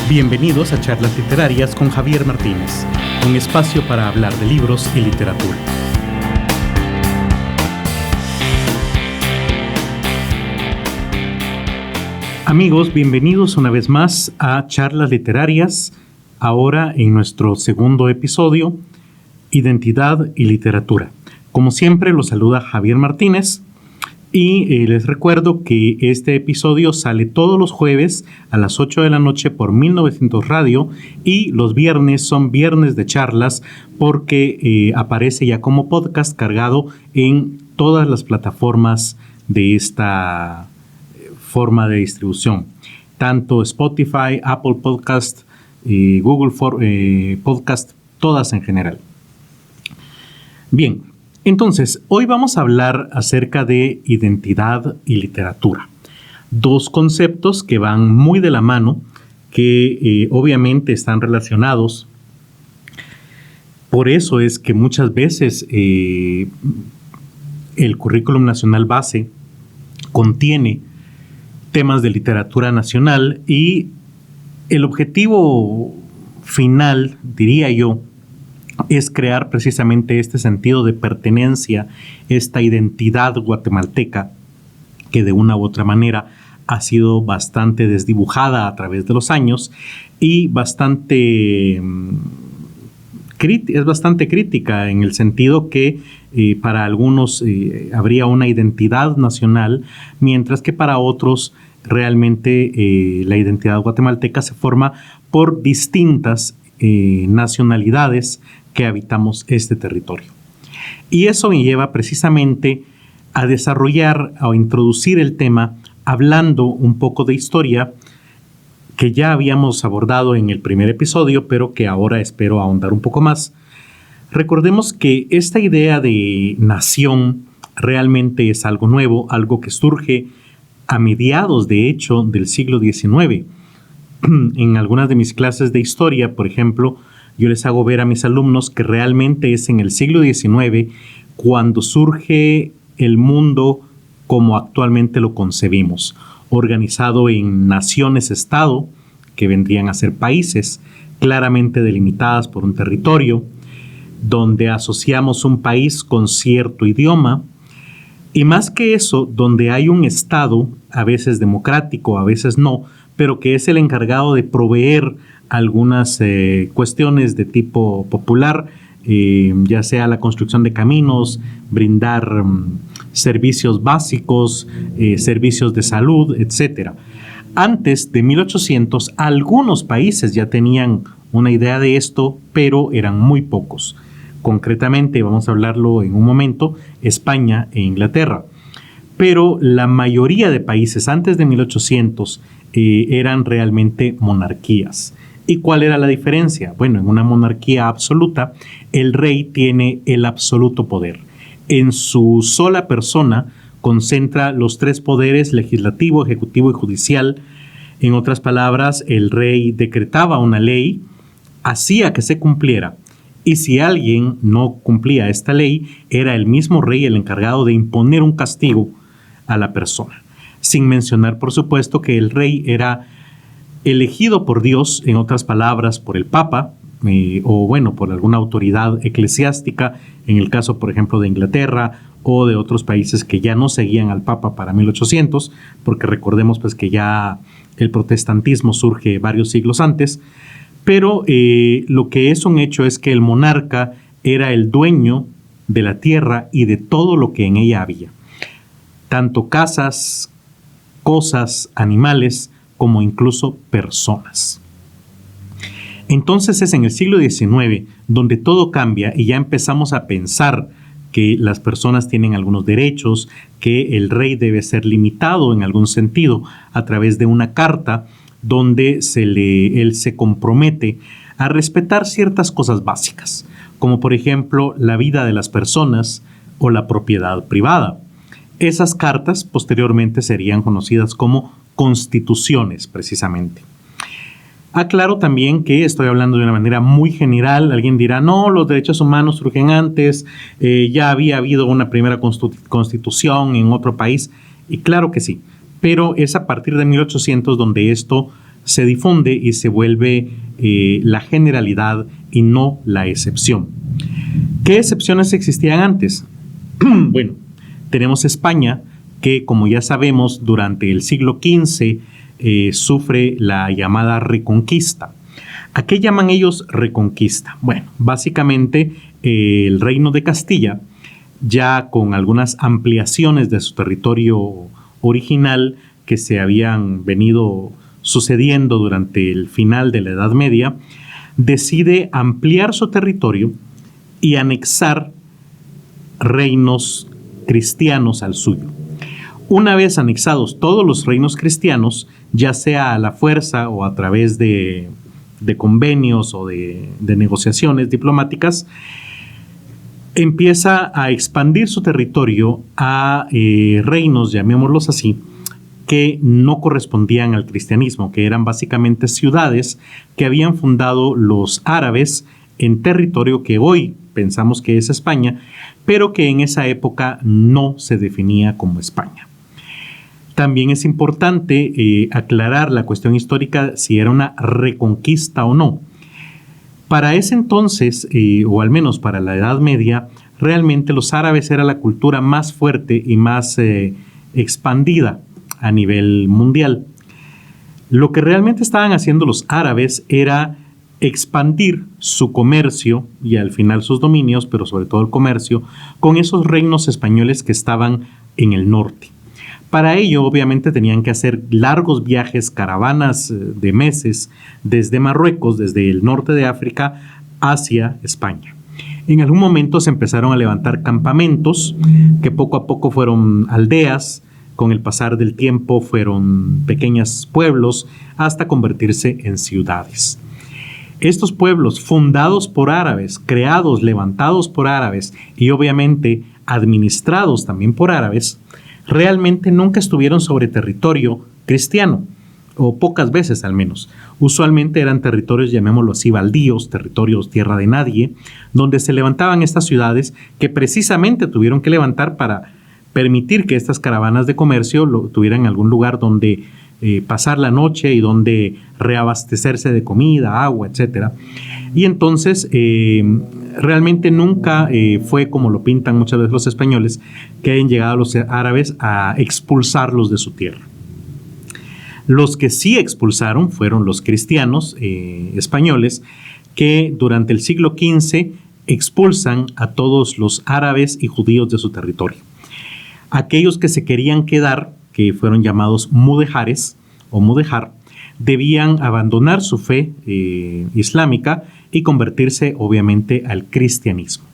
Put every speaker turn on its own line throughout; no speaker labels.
Bienvenidos a Charlas Literarias con Javier Martínez, un espacio para hablar de libros y literatura. Amigos, bienvenidos una vez más a Charlas Literarias, ahora en nuestro segundo episodio, Identidad y Literatura. Como siempre, los saluda Javier Martínez. Y les recuerdo que este episodio sale todos los jueves a las 8 de la noche por 1900 Radio y los viernes son viernes de charlas porque aparece ya como podcast cargado en todas las plataformas de esta forma de distribución, tanto Spotify, Apple Podcast, Google Podcast, todas en general. Bien. Entonces, hoy vamos a hablar acerca de identidad y literatura. Dos conceptos que van muy de la mano, que obviamente están relacionados. Por eso es que muchas veces el Currículum Nacional Base contiene temas de literatura nacional y el objetivo final, diría yo, es crear precisamente este sentido de pertenencia, esta identidad guatemalteca que de una u otra manera ha sido bastante desdibujada a través de los años y es bastante crítica en el sentido que para algunos habría una identidad nacional, mientras que para otros realmente la identidad guatemalteca se forma por distintas nacionalidades que habitamos este territorio. Y eso me lleva precisamente a desarrollar o introducir el tema hablando un poco de historia que ya habíamos abordado en el primer episodio, pero que ahora espero ahondar un poco más. Recordemos que esta idea de nación realmente es algo nuevo, algo que surge a mediados, de hecho, del siglo XIX. En algunas de mis clases de historia, por ejemplo, yo les hago ver a mis alumnos que realmente es en el siglo XIX cuando surge el mundo como actualmente lo concebimos, organizado en naciones-estado, que vendrían a ser países claramente delimitadas por un territorio, donde asociamos un país con cierto idioma, y más que eso, donde hay un estado, a veces democrático, a veces no, pero que es el encargado de proveer algunas cuestiones de tipo popular, ya sea la construcción de caminos, brindar servicios básicos, servicios de salud, etc. Antes de 1800, algunos países ya tenían una idea de esto, pero eran muy pocos. Concretamente, vamos a hablarlo en un momento, España e Inglaterra. Pero la mayoría de países antes de 1800 eran realmente monarquías. ¿Y cuál era la diferencia? Bueno, en una monarquía absoluta, el rey tiene el absoluto poder. En su sola persona concentra los tres poderes: legislativo, ejecutivo y judicial. En otras palabras, el rey decretaba una ley, hacía que se cumpliera. Y si alguien no cumplía esta ley, era el mismo rey el encargado de imponer un castigo a la persona. Sin mencionar, por supuesto, que el rey era elegido por Dios, en otras palabras, por el Papa, por alguna autoridad eclesiástica, en el caso, por ejemplo, de Inglaterra o de otros países que ya no seguían al Papa para 1800, porque recordemos pues que ya el protestantismo surge varios siglos antes, pero lo que es un hecho es que el monarca era el dueño de la tierra y de todo lo que en ella había, tanto casas, cosas, animales, como incluso personas. Entonces es en el siglo XIX donde todo cambia y ya empezamos a pensar que las personas tienen algunos derechos, que el rey debe ser limitado en algún sentido a través de una carta donde él se compromete a respetar ciertas cosas básicas, como por ejemplo la vida de las personas o la propiedad privada. Esas cartas posteriormente serían conocidas como constituciones, precisamente. Aclaro también que estoy hablando de una manera muy general. Alguien dirá, no, los derechos humanos surgen antes, ya había habido una primera constitución en otro país, y claro que sí, pero es a partir de 1800 donde esto se difunde y se vuelve la generalidad y no la excepción. ¿Qué excepciones existían antes? Bueno, tenemos España, que como ya sabemos, durante el siglo XV sufre la llamada Reconquista. ¿A qué llaman ellos Reconquista? Bueno, básicamente el Reino de Castilla, ya con algunas ampliaciones de su territorio original que se habían venido sucediendo durante el final de la Edad Media, decide ampliar su territorio y anexar reinos cristianos al suyo. Una vez anexados todos los reinos cristianos, ya sea a la fuerza o a través de convenios o de negociaciones diplomáticas, empieza a expandir su territorio a reinos, llamémoslos así, que no correspondían al cristianismo, que eran básicamente ciudades que habían fundado los árabes en territorio que hoy pensamos que es España, pero que en esa época no se definía como España. También es importante aclarar la cuestión histórica si era una reconquista o no. Para ese entonces, o al menos para la Edad Media, realmente los árabes era la cultura más fuerte y más expandida a nivel mundial. Lo que realmente estaban haciendo los árabes era expandir su comercio y al final sus dominios, pero sobre todo el comercio, con esos reinos españoles que estaban en el norte. Para ello, obviamente, tenían que hacer largos viajes, caravanas de meses, desde Marruecos, desde el norte de África, hacia España. En algún momento se empezaron a levantar campamentos, que poco a poco fueron aldeas, con el pasar del tiempo fueron pequeños pueblos, hasta convertirse en ciudades. Estos pueblos fundados por árabes, creados, levantados por árabes y obviamente administrados también por árabes, realmente nunca estuvieron sobre territorio cristiano, o pocas veces al menos. Usualmente eran territorios, llamémoslo así, baldíos, territorios tierra de nadie, donde se levantaban estas ciudades que precisamente tuvieron que levantar para permitir que estas caravanas de comercio tuvieran algún lugar donde pasar la noche y donde reabastecerse de comida, agua, etc. Y entonces realmente nunca fue como lo pintan muchas veces los españoles, que hayan llegado los árabes a expulsarlos de su tierra. Los que sí expulsaron fueron los cristianos españoles, que durante el siglo XV expulsan a todos los árabes y judíos de su territorio. Aquellos que se querían quedar, que fueron llamados mudejares o mudejar, debían abandonar su fe islámica y convertirse obviamente al cristianismo.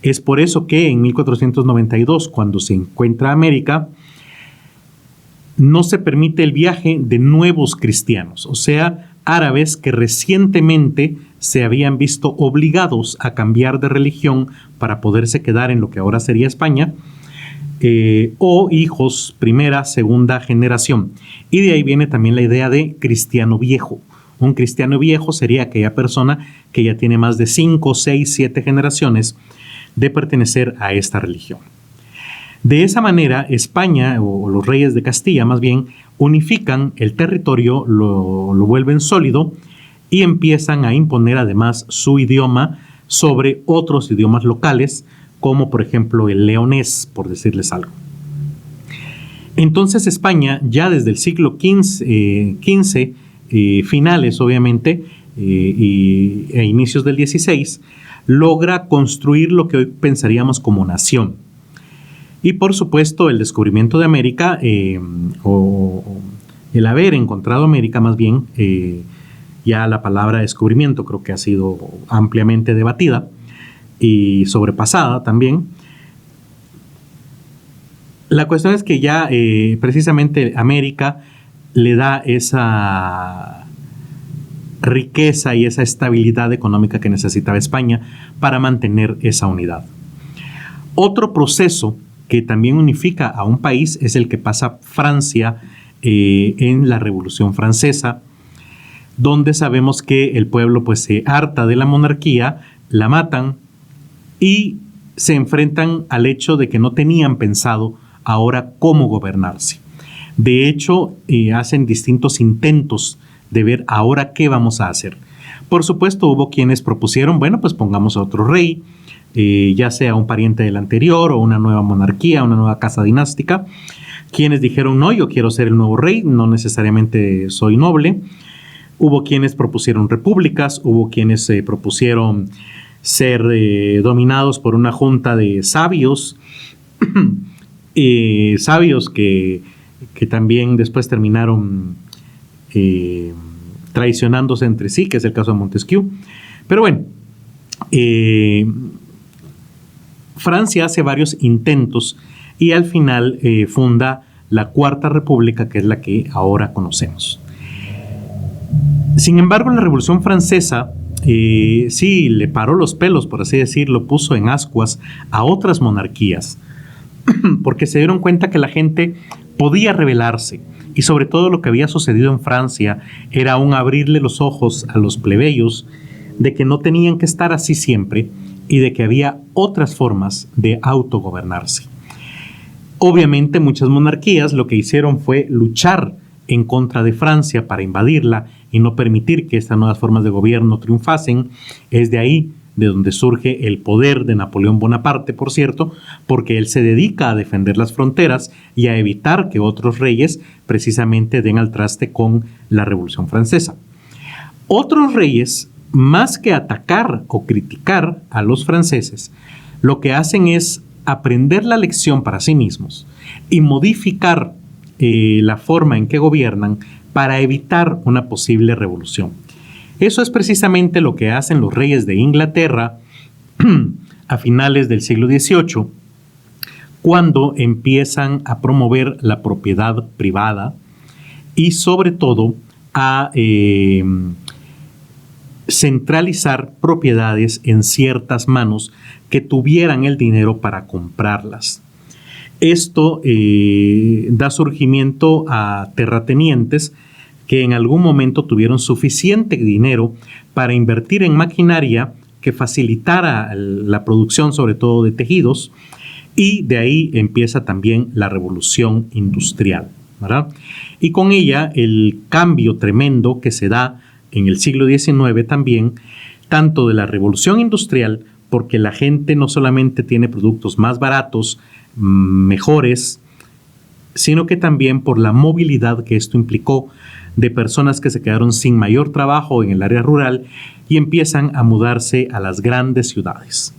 Es por eso que en 1492, cuando se encuentra América, no se permite el viaje de nuevos cristianos, o sea, árabes que recientemente se habían visto obligados a cambiar de religión para poderse quedar en lo que ahora sería España, o hijos primera, segunda generación. Y de ahí viene también la idea de cristiano viejo. Un cristiano viejo sería aquella persona que ya tiene más de 5, 6, 7 generaciones de pertenecer a esta religión. De esa manera, España, o los reyes de Castilla más bien, unifican el territorio, lo vuelven sólido y empiezan a imponer además su idioma sobre otros idiomas locales, como por ejemplo el leonés, por decirles algo. Entonces España, ya desde el siglo XV, finales obviamente, e inicios del XVI, logra construir lo que hoy pensaríamos como nación. Y por supuesto el descubrimiento de América, o el haber encontrado América más bien, ya la palabra descubrimiento creo que ha sido ampliamente debatida y sobrepasada también. La cuestión es que ya precisamente América le da esa riqueza y esa estabilidad económica que necesitaba España para mantener esa unidad. Otro proceso que también unifica a un país es el que pasa Francia en la Revolución Francesa, donde sabemos que el pueblo pues se harta de la monarquía, la matan y se enfrentan al hecho de que no tenían pensado ahora cómo gobernarse. De hecho, hacen distintos intentos de ver ahora qué vamos a hacer. Por supuesto, hubo quienes propusieron, bueno, pues pongamos a otro rey, ya sea un pariente del anterior o una nueva monarquía, una nueva casa dinástica. Quienes dijeron, no, yo quiero ser el nuevo rey, no necesariamente soy noble. Hubo quienes propusieron repúblicas, hubo quienes propusieron ser dominados por una junta de sabios, sabios que también después terminaron traicionándose entre sí, que es el caso de Montesquieu. Pero bueno, Francia hace varios intentos y al final funda la Cuarta República, que es la que ahora conocemos. Sin embargo, la Revolución Francesa sí le paró los pelos, por así decirlo, puso en ascuas a otras monarquías, porque se dieron cuenta que la gente podía rebelarse, y sobre todo lo que había sucedido en Francia era un abrirle los ojos a los plebeyos de que no tenían que estar así siempre y de que había otras formas de autogobernarse. Obviamente muchas monarquías lo que hicieron fue luchar en contra de Francia para invadirla y no permitir que estas nuevas formas de gobierno triunfasen. Es de ahí de donde surge el poder de Napoleón Bonaparte, por cierto, porque él se dedica a defender las fronteras y a evitar que otros reyes precisamente den al traste con la Revolución Francesa. Otros reyes, más que atacar o criticar a los franceses, lo que hacen es aprender la lección para sí mismos y modificar la forma en que gobiernan para evitar una posible revolución. Eso es precisamente lo que hacen los reyes de Inglaterra a finales del siglo XVIII, cuando empiezan a promover la propiedad privada y sobre todo a centralizar propiedades en ciertas manos que tuvieran el dinero para comprarlas. Esto da surgimiento a terratenientes que en algún momento tuvieron suficiente dinero para invertir en maquinaria que facilitara la producción, sobre todo de tejidos, y de ahí empieza también la revolución industrial, ¿verdad? Y con ella el cambio tremendo que se da en el siglo XIX también, tanto de la revolución industrial, porque la gente no solamente tiene productos más baratos, mejores, sino que también por la movilidad que esto implicó de personas que se quedaron sin mayor trabajo en el área rural y empiezan a mudarse a las grandes ciudades.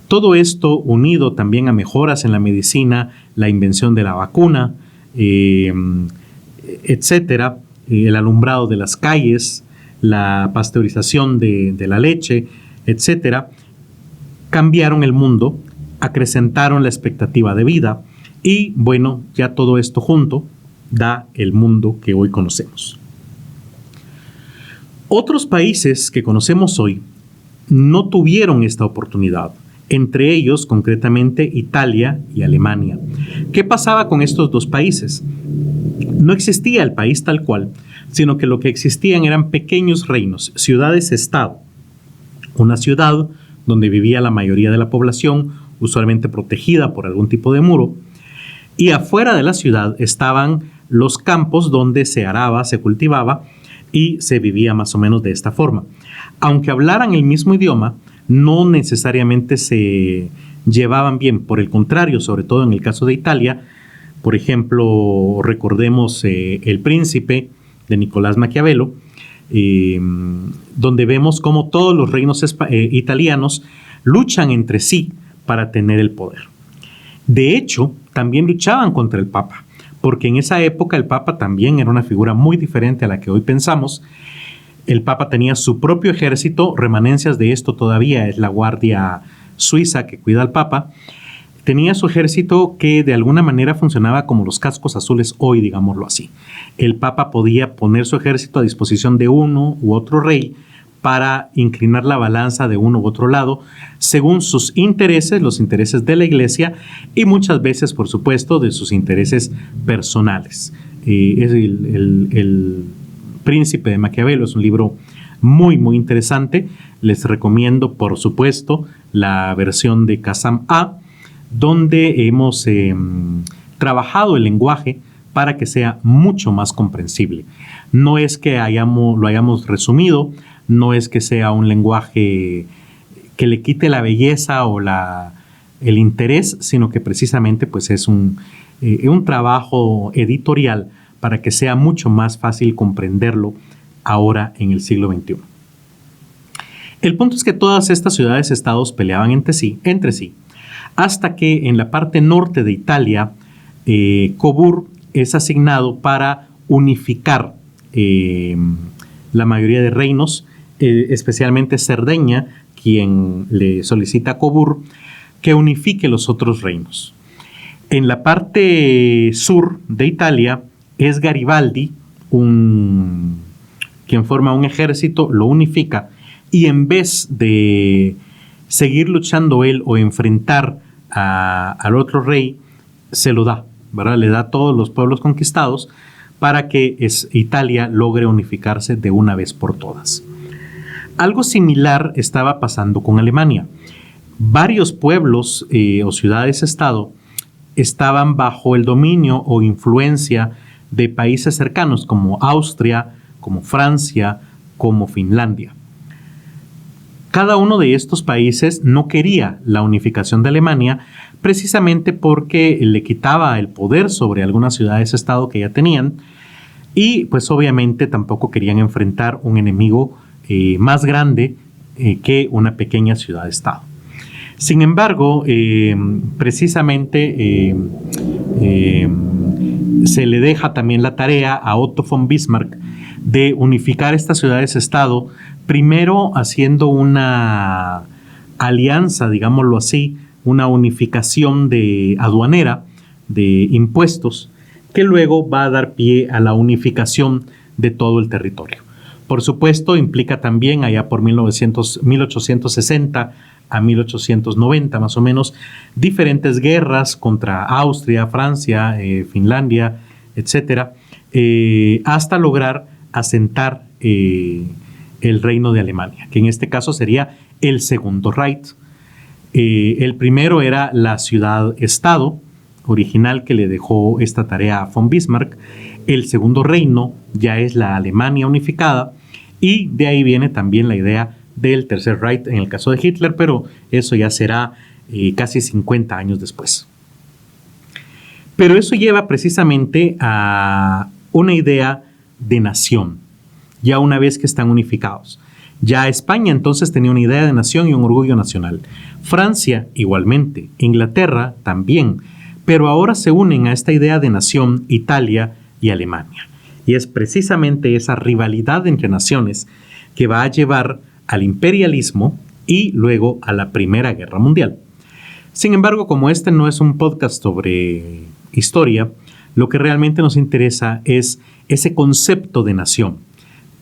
Todo esto unido también a mejoras en la medicina, la invención de la vacuna, etcétera, el alumbrado de las calles, la pasteurización de la leche, etcétera, cambiaron el mundo, acrecentaron la expectativa de vida y, bueno, ya todo esto junto da el mundo que hoy conocemos. Otros países que conocemos hoy no tuvieron esta oportunidad, entre ellos concretamente Italia y Alemania. ¿Qué pasaba con estos dos países? No existía el país tal cual, sino que lo que existían eran pequeños reinos, ciudades-estado. Una ciudad donde vivía la mayoría de la población, usualmente protegida por algún tipo de muro, y afuera de la ciudad estaban los campos donde se araba, se cultivaba y se vivía más o menos de esta forma. Aunque hablaran el mismo idioma, no necesariamente se llevaban bien. Por el contrario, sobre todo en el caso de Italia, por ejemplo, recordemos El Príncipe de Nicolás Maquiavelo, donde vemos cómo todos los reinos italianos luchan entre sí para tener el poder. De hecho, también luchaban contra el Papa, porque en esa época el Papa también era una figura muy diferente a la que hoy pensamos. El Papa tenía su propio ejército, remanencias de esto todavía es la Guardia Suiza que cuida al Papa. Tenía su ejército que de alguna manera funcionaba como los cascos azules hoy, digámoslo así. El Papa podía poner su ejército a disposición de uno u otro rey para inclinar la balanza de uno u otro lado según sus intereses, los intereses de la Iglesia y muchas veces, por supuesto, de sus intereses personales. Es el Príncipe de Maquiavelo, es un libro muy, muy interesante. Les recomiendo, por supuesto, la versión de Kazam A, donde hemos trabajado el lenguaje para que sea mucho más comprensible. No es que lo hayamos resumido, no es que sea un lenguaje que le quite la belleza o el interés, sino que precisamente pues, es un trabajo editorial para que sea mucho más fácil comprenderlo ahora en el siglo XXI. El punto es que todas estas ciudades-estados peleaban entre sí, hasta que en la parte norte de Italia, Cavour es asignado para unificar la mayoría de reinos, especialmente Cerdeña, quien le solicita a Cavour que unifique los otros reinos. En la parte sur de Italia es Garibaldi, quien forma un ejército, lo unifica, y en vez de seguir luchando él o enfrentar al otro rey, se lo da, ¿verdad? Le da a todos los pueblos conquistados para que Italia logre unificarse de una vez por todas. Algo similar estaba pasando con Alemania. Varios pueblos o ciudades-estado estaban bajo el dominio o influencia de países cercanos como Austria, como Francia, como Finlandia. Cada uno de estos países no quería la unificación de Alemania precisamente porque le quitaba el poder sobre algunas ciudades-estado que ya tenían y pues obviamente tampoco querían enfrentar un enemigo más grande que una pequeña ciudad-estado. Sin embargo, precisamente se le deja también la tarea a Otto von Bismarck de unificar estas ciudades-estado, primero haciendo una alianza, digámoslo así, una unificación aduanera de impuestos, que luego va a dar pie a la unificación de todo el territorio. Por supuesto, implica también, allá por 1860 a 1890 más o menos, diferentes guerras contra Austria, Francia, Finlandia, etcétera, hasta lograr asentar el reino de Alemania, que en este caso sería el Segundo Reich. El primero era la ciudad-estado original que le dejó esta tarea a von Bismarck. El segundo reino ya es la Alemania unificada y de ahí viene también la idea del Tercer Reich en el caso de Hitler, pero eso ya será casi 50 años después. Pero eso lleva precisamente a una idea de nación, ya una vez que están unificados. Ya España entonces tenía una idea de nación y un orgullo nacional. Francia igualmente, Inglaterra también, pero ahora se unen a esta idea de nación Italia y Alemania. Y es precisamente esa rivalidad entre naciones que va a llevar al imperialismo y luego a la Primera Guerra Mundial. Sin embargo, como este no es un podcast sobre historia, lo que realmente nos interesa es ese concepto de nación,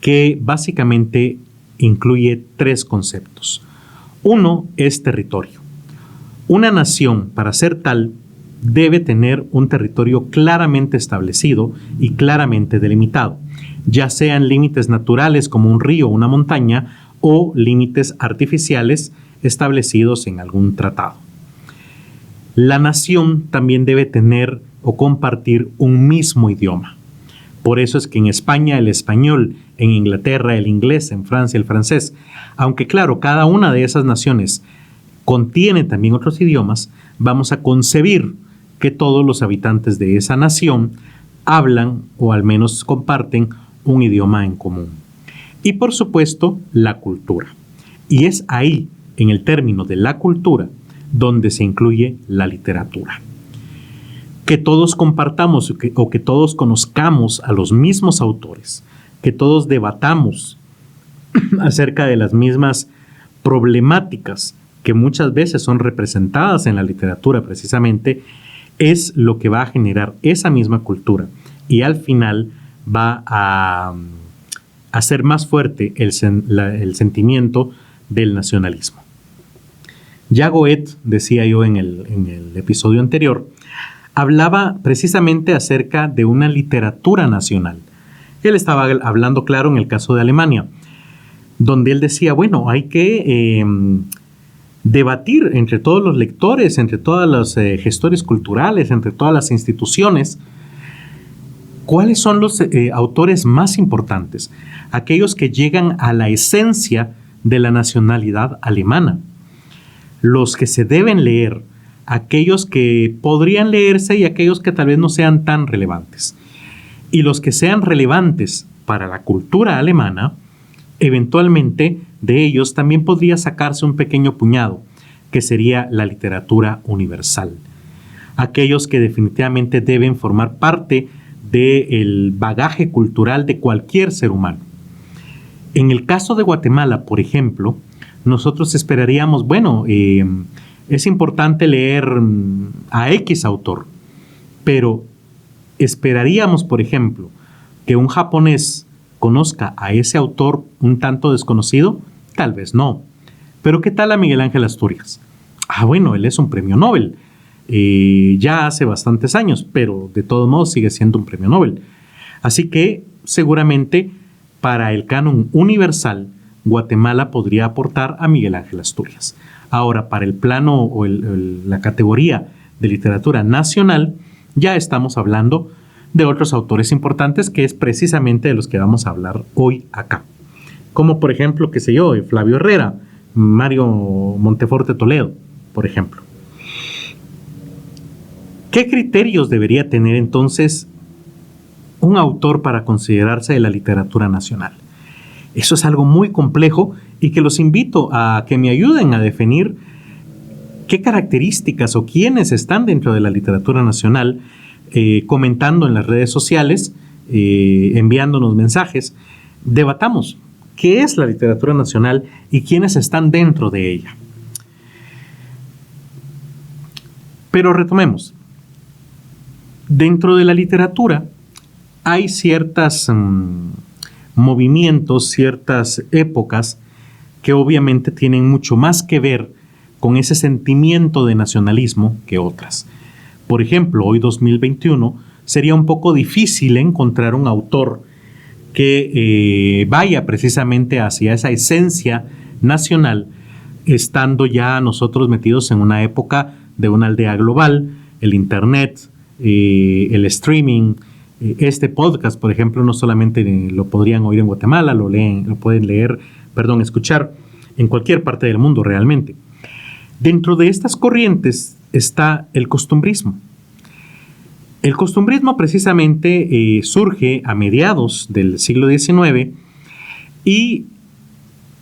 que básicamente incluye tres conceptos. Uno es territorio. Una nación, para ser tal, debe tener un territorio claramente establecido y claramente delimitado, ya sean límites naturales como un río o una montaña o límites artificiales establecidos en algún tratado. La nación también debe tener o compartir un mismo idioma. Por eso es que en España el español, en Inglaterra el inglés, en Francia el francés, aunque claro, cada una de esas naciones contiene también otros idiomas, vamos a concebir que todos los habitantes de esa nación hablan o al menos comparten un idioma en común. Y por supuesto, la cultura. Y es ahí, en el término de la cultura, donde se incluye la literatura. Que todos compartamos o que todos conozcamos a los mismos autores, que todos debatamos acerca de las mismas problemáticas que muchas veces son representadas en la literatura precisamente, es lo que va a generar esa misma cultura y al final va a hacer más fuerte el sentimiento del nacionalismo. Ya Goethe, decía yo en el episodio anterior, hablaba precisamente acerca de una literatura nacional. Él estaba hablando, claro, en el caso de Alemania, donde él decía, bueno, hay que debatir entre todos los lectores, entre todos los gestores culturales, entre todas las instituciones, ¿Cuáles son los autores más importantes? Aquellos que llegan a la esencia de la nacionalidad alemana. Los que se deben leer, aquellos que podrían leerse y aquellos que tal vez no sean tan relevantes. Y los que sean relevantes para la cultura alemana, eventualmente de ellos también podría sacarse un pequeño puñado, que sería la literatura universal. Aquellos que definitivamente deben formar parte del bagaje cultural de cualquier ser humano. En el caso de Guatemala, por ejemplo, nosotros esperaríamos, es importante leer a X autor, pero esperaríamos, por ejemplo, que un japonés conozca a ese autor un tanto desconocido, tal vez no. Pero ¿qué tal a Miguel Ángel Asturias? Él es un premio Nobel. Ya hace bastantes años, pero de todos modos sigue siendo un premio Nobel. Así que seguramente para el canon universal, Guatemala podría aportar a Miguel Ángel Asturias. Ahora, para el plano o la categoría de literatura nacional, ya estamos hablando de otros autores importantes, que es precisamente de los que vamos a hablar hoy acá. Como por ejemplo, Flavio Herrera, Mario Monteforte Toledo, por ejemplo. ¿Qué criterios debería tener entonces un autor para considerarse de la literatura nacional? Eso es algo muy complejo y que los invito a que me ayuden a definir qué características o quiénes están dentro de la literatura nacional, comentando en las redes sociales, enviándonos mensajes. Debatamos qué es la literatura nacional y quiénes están dentro de ella. Pero retomemos. Dentro de la literatura hay ciertos movimientos, ciertas épocas que obviamente tienen mucho más que ver con ese sentimiento de nacionalismo que otras. Por ejemplo, hoy 2021 sería un poco difícil encontrar un autor que vaya precisamente hacia esa esencia nacional, estando ya nosotros metidos en una época de una aldea global, el internet, el streaming. Este podcast, por ejemplo, no solamente lo podrían oír en Guatemala, lo pueden escuchar en cualquier parte del mundo realmente. Dentro de estas corrientes está el costumbrismo. El costumbrismo precisamente surge a mediados del siglo XIX y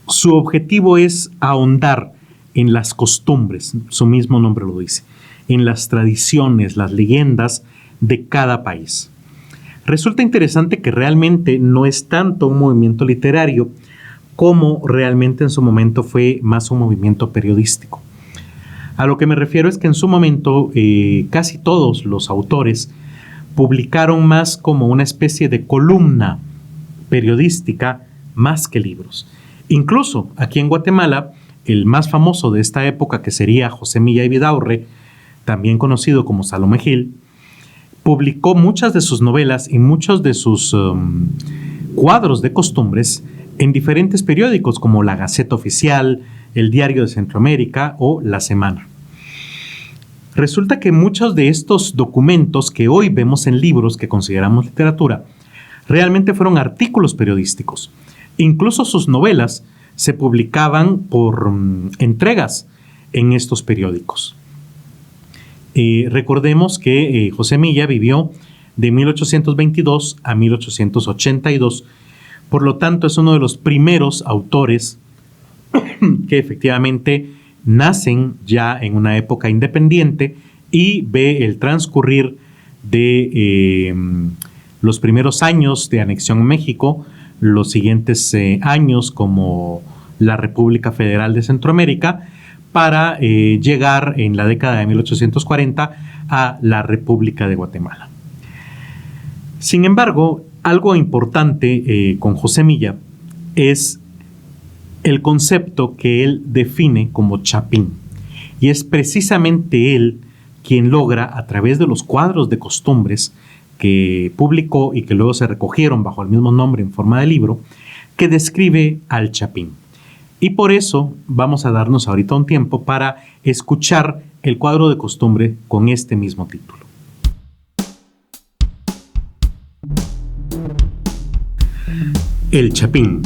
su objetivo es ahondar en las costumbres, su mismo nombre lo dice, en las tradiciones, las leyendas de cada país. Resulta interesante que realmente no es tanto un movimiento literario como realmente en su momento fue más un movimiento periodístico. A lo que me refiero es que en su momento casi todos los autores publicaron más como una especie de columna periodística más que libros. Incluso aquí en Guatemala, el más famoso de esta época, que sería José Milla y Vidaurre, también conocido como Salomé Gil, publicó muchas de sus novelas y muchos de sus cuadros de costumbres en diferentes periódicos como La Gaceta Oficial, El Diario de Centroamérica o La Semana. Resulta que muchos de estos documentos que hoy vemos en libros que consideramos literatura, realmente fueron artículos periodísticos. Incluso sus novelas se publicaban por entregas en estos periódicos. Recordemos que José Milla vivió de 1822 a 1882, por lo tanto es uno de los primeros autores que efectivamente nacen ya en una época independiente y ve el transcurrir de los primeros años de anexión a México, los siguientes años como la República Federal de Centroamérica, para llegar en la década de 1840 a la República de Guatemala. Sin embargo, algo importante con José Milla es el concepto que él define como chapín. Y es precisamente él quien logra, a través de los cuadros de costumbres que publicó y que luego se recogieron bajo el mismo nombre en forma de libro, que describe al chapín. Y por eso vamos a darnos ahorita un tiempo para escuchar el cuadro de costumbre con este mismo título. El chapín.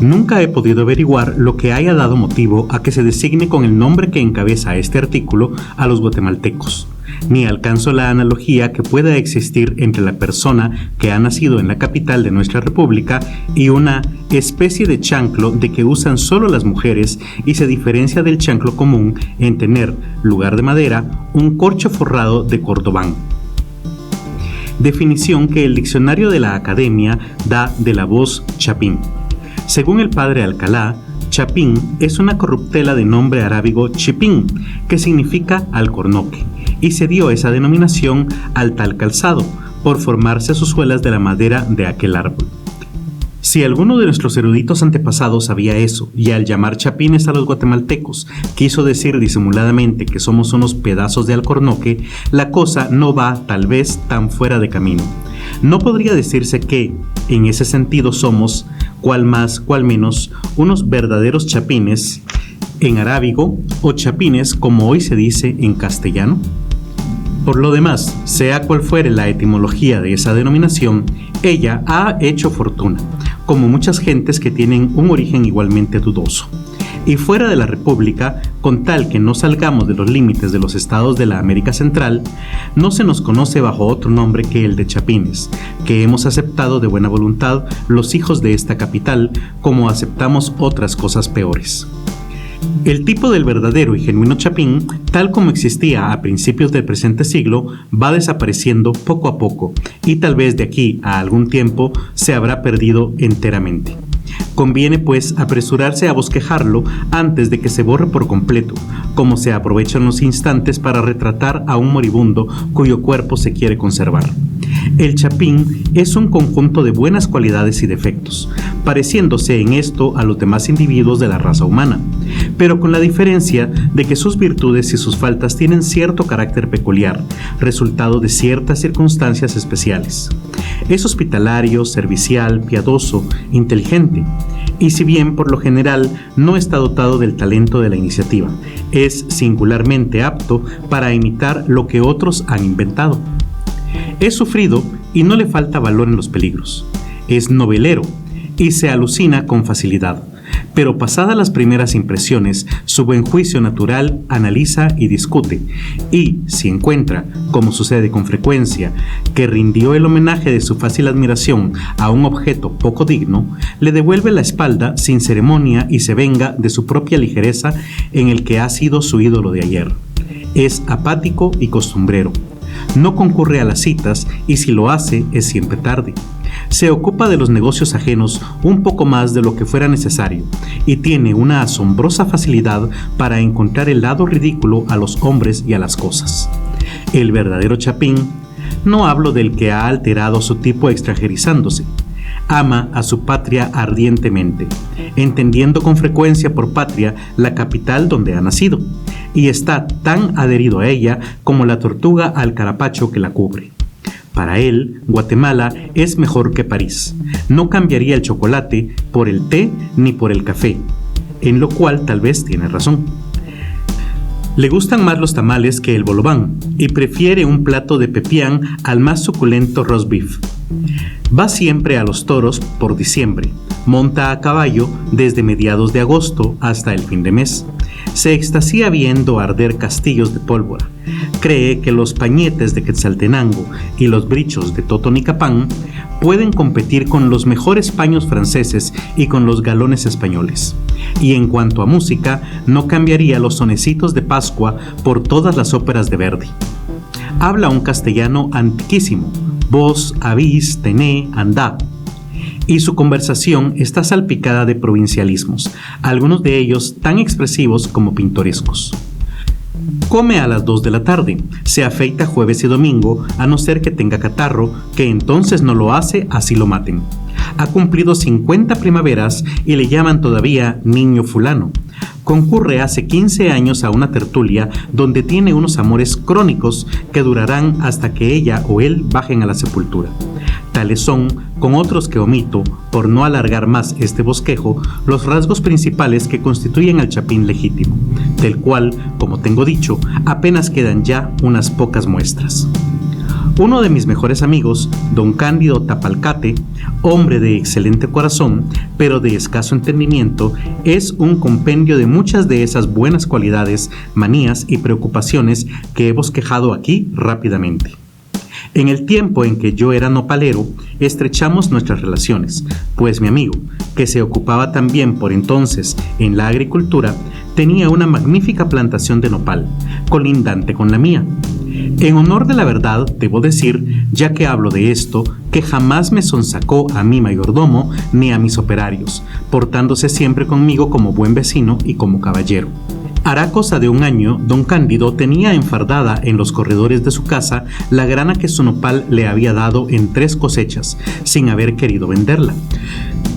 Nunca he podido averiguar lo que haya dado motivo a que se designe con el nombre que encabeza este artículo a los guatemaltecos, ni alcanzo la analogía que pueda existir entre la persona que ha nacido en la capital de nuestra república y una especie de chanclo de que usan solo las mujeres y se diferencia del chanclo común en tener, lugar de madera, un corcho forrado de cordobán. Definición que el diccionario de la Academia da de la voz chapín. Según el padre Alcalá, chapín es una corruptela de nombre arábigo chipín, que significa alcornoque, y se dio esa denominación al tal calzado, por formarse sus suelas de la madera de aquel árbol. Si alguno de nuestros eruditos antepasados sabía eso, y al llamar chapines a los guatemaltecos quiso decir disimuladamente que somos unos pedazos de alcornoque, la cosa no va, tal vez, tan fuera de camino. No podría decirse que, en ese sentido, somos, cual más, cual menos, unos verdaderos chapines en arábigo o chapines como hoy se dice en castellano. Por lo demás, sea cual fuere la etimología de esa denominación, ella ha hecho fortuna, como muchas gentes que tienen un origen igualmente dudoso. Y fuera de la República, con tal que no salgamos de los límites de los estados de la América Central, no se nos conoce bajo otro nombre que el de chapines, que hemos aceptado de buena voluntad los hijos de esta capital, como aceptamos otras cosas peores. El tipo del verdadero y genuino chapín, tal como existía a principios del presente siglo, va desapareciendo poco a poco y tal vez de aquí a algún tiempo se habrá perdido enteramente. Conviene, pues, apresurarse a bosquejarlo antes de que se borre por completo, como se aprovechan los instantes para retratar a un moribundo cuyo cuerpo se quiere conservar. El chapín es un conjunto de buenas cualidades y defectos, pareciéndose en esto a los demás individuos de la raza humana, pero con la diferencia de que sus virtudes y sus faltas tienen cierto carácter peculiar, resultado de ciertas circunstancias especiales. Es hospitalario, servicial, piadoso, inteligente, y si bien por lo general no está dotado del talento de la iniciativa, es singularmente apto para imitar lo que otros han inventado. Es sufrido y no le falta valor en los peligros. Es novelero y se alucina con facilidad, pero pasadas las primeras impresiones, su buen juicio natural analiza y discute, y si encuentra, como sucede con frecuencia, que rindió el homenaje de su fácil admiración a un objeto poco digno, le devuelve la espalda sin ceremonia y se venga de su propia ligereza en el que ha sido su ídolo de ayer. Es apático y costumbrero. No concurre a las citas y si lo hace es siempre tarde. Se ocupa de los negocios ajenos un poco más de lo que fuera necesario y tiene una asombrosa facilidad para encontrar el lado ridículo a los hombres y a las cosas. El verdadero chapín, no hablo del que ha alterado su tipo extranjerizándose, ama a su patria ardientemente, entendiendo con frecuencia por patria la capital donde ha nacido, y está tan adherido a ella como la tortuga al carapacho que la cubre. Para él, Guatemala es mejor que París. No cambiaría el chocolate por el té ni por el café, en lo cual tal vez tiene razón. Le gustan más los tamales que el bolobán y prefiere un plato de pepián al más suculento roast beef. Va siempre a los toros por diciembre, monta a caballo desde mediados de agosto hasta el fin de mes. Se extasía viendo arder castillos de pólvora. Cree que los pañetes de Quetzaltenango y los brichos de Totonicapán pueden competir con los mejores paños franceses y con los galones españoles. Y en cuanto a música, no cambiaría los sonecitos de Pascua por todas las óperas de Verdi. Habla un castellano antiquísimo, vos, avís, tené, andá. Y su conversación está salpicada de provincialismos, algunos de ellos tan expresivos como pintorescos. Come a las 2 de la tarde, se afeita jueves y domingo, a no ser que tenga catarro, que entonces no lo hace, así lo maten. Ha cumplido 50 primaveras y le llaman todavía niño fulano. Concurre hace 15 años a una tertulia donde tiene unos amores crónicos que durarán hasta que ella o él bajen a la sepultura. Tales son, con otros que omito, por no alargar más este bosquejo, los rasgos principales que constituyen al chapín legítimo, del cual, como tengo dicho, apenas quedan ya unas pocas muestras. Uno de mis mejores amigos, don Cándido Tapalcate, hombre de excelente corazón, pero de escaso entendimiento, es un compendio de muchas de esas buenas cualidades, manías y preocupaciones que he bosquejado aquí rápidamente. En el tiempo en que yo era nopalero, estrechamos nuestras relaciones, pues mi amigo, que se ocupaba también por entonces en la agricultura, tenía una magnífica plantación de nopal, colindante con la mía. En honor de la verdad, debo decir, ya que hablo de esto, que jamás me sonsacó a mi mayordomo ni a mis operarios, portándose siempre conmigo como buen vecino y como caballero. Hará cosa de un año, don Cándido tenía enfardada en los corredores de su casa la grana que su nopal le había dado en 3 cosechas, sin haber querido venderla.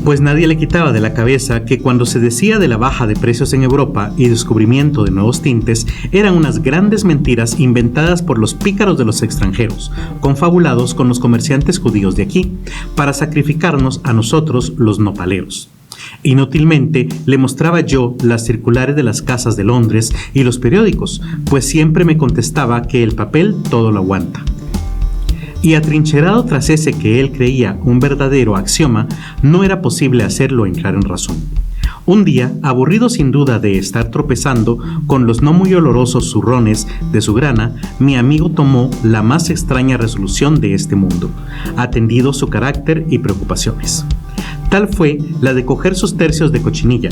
Pues nadie le quitaba de la cabeza que cuando se decía de la baja de precios en Europa y descubrimiento de nuevos tintes, eran unas grandes mentiras inventadas por los pícaros de los extranjeros, confabulados con los comerciantes judíos de aquí, para sacrificarnos a nosotros los nopaleros. Inútilmente le mostraba yo las circulares de las casas de Londres y los periódicos, pues siempre me contestaba que el papel todo lo aguanta. Y atrincherado tras ese que él creía un verdadero axioma, no era posible hacerlo entrar en razón. Un día, aburrido sin duda de estar tropezando con los no muy olorosos zurrones de su grana, mi amigo tomó la más extraña resolución de este mundo, atendido su carácter y preocupaciones. Tal fue la de coger sus tercios de cochinilla,